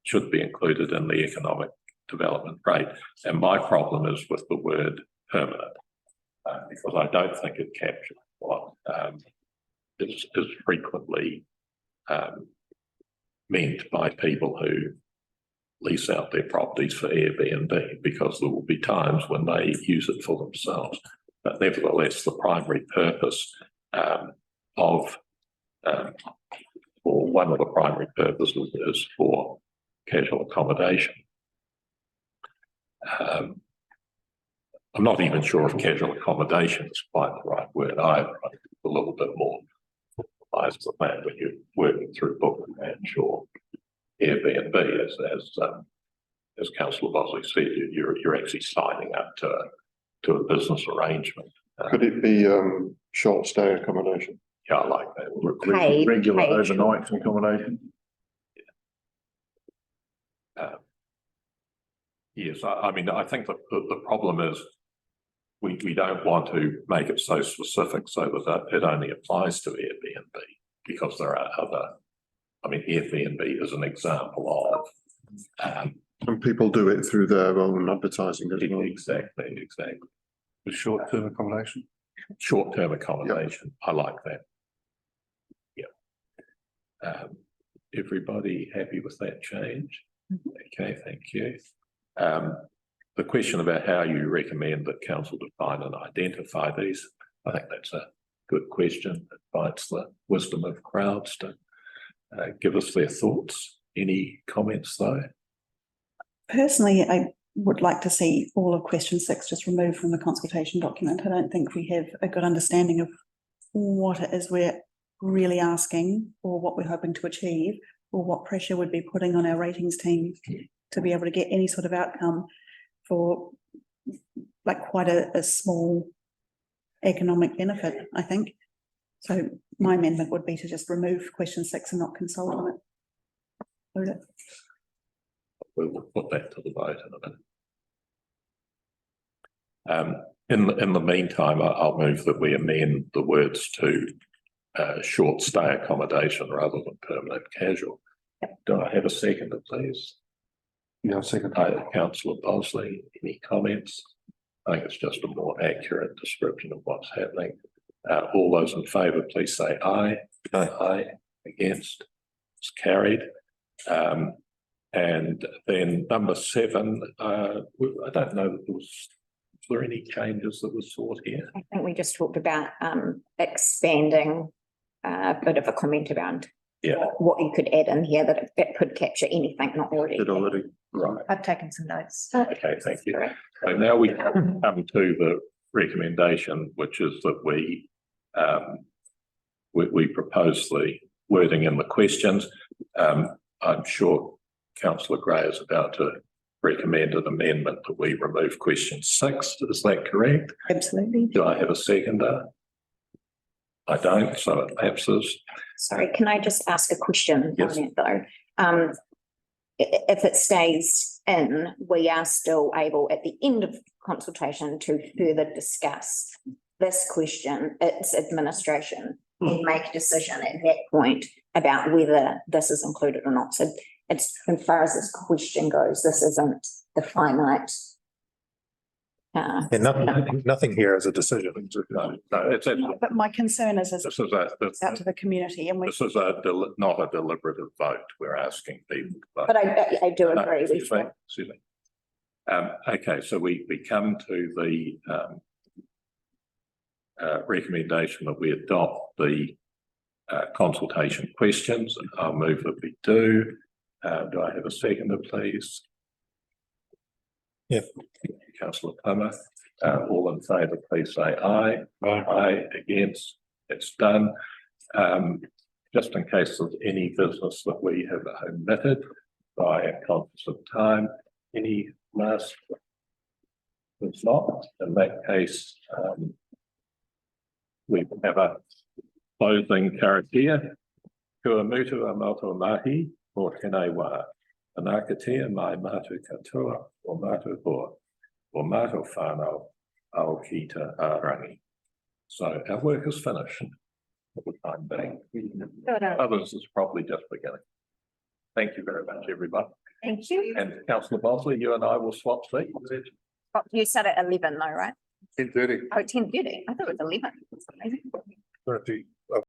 should be included in the economic development rate? And my problem is with the word permanent, because I don't think it captures what is frequently meant by people who lease out their properties for Airbnb, because there will be times when they use it for themselves. But nevertheless, the primary purpose or one of the primary purposes is for casual accommodation. I'm not even sure if casual accommodation is quite the right word either. I think it's a little bit more lies the plan when you're working through Booking Match or Airbnb, as Councillor Bosley said, you're actually signing up to a business arrangement. Could it be short stay accommodation? Yeah, I like that. Paid- Regular paid. overnight accommodation. Yes, I mean, I think the problem is we don't want to make it so specific so that it only applies to Airbnb, because there are other, I mean, Airbnb is an example of. And people do it through their own advertising as well. Exactly. The short-term accommodation. Short-term accommodation, I like that. Yeah. Everybody happy with that change? Okay, thank you. The question about how you recommend that council define and identify these, I think that's a good question. It invites the wisdom of crowds to give us their thoughts. Any comments though? Personally, I would like to see all of question 6 just removed from the consultation document. I don't think we have a good understanding of what it is we're really asking, or what we're hoping to achieve, or what pressure we'd be putting on our ratings team to be able to get any sort of outcome for like quite a small economic benefit, I think. So my amendment would be to just remove question 6 and not consult on it. We'll put that to the vote in a minute. In the meantime, I'll move that we amend the words to short stay accommodation rather than permanent casual. Do I have a seconder, please? Yeah, second. Councillor Bosley, any comments? I think it's just a more accurate description of what's happening. All those in favour, please say aye. Aye. Against? It's carried. And then number 7, I don't know that was there any changes that were sought here? I think we just talked about expanding a bit of a comment around what you could add in here that could capture anything not already. Did already. Right. I've taken some notes. Okay, thank you. So now we come to the recommendation, which is that we propose the wording in the questions. I'm sure Councillor Gray is about to recommend an amendment that we remove question 6. Is that correct? Absolutely. Do I have a seconder? I don't, so it lapses. Sorry, can I just ask a question Yes. on it though? If it stays in, we are still able at the end of consultation to further discuss this question, its administration, and make a decision at that point about whether this is included or not. So it's, as far as this question goes, this isn't the finite. And nothing here is a decision. No, it's But my concern is this is it's out to the community, and we. this is not a deliberative vote. We're asking people to vote. But I do agree with Excuse me, you. excuse me. Okay, so we come to the recommendation that we adopt the consultation questions. I'll move that we do. Do I have a seconder, please? Yep. Councillor Plummer. All in favour, please say aye. Aye. Against, it's done. Just in case there's any business that we have omitted by a conscious of time, any last? It's not. In that case, we have a closing karakia. Kua mutu a mātou mahi o tēnei wā. Anakatea mai mātou katoa o mātou hoa. O mātou whānau ao ki te ārangi. So our work is finished for the time being. Others is probably just beginning. Thank you very much, everybody. Thank you. And Councillor Bosley, you and I will swap seats. Oh, you said at 11 though, right? 10:30. Oh, 10:30. I thought it was 11. That's amazing.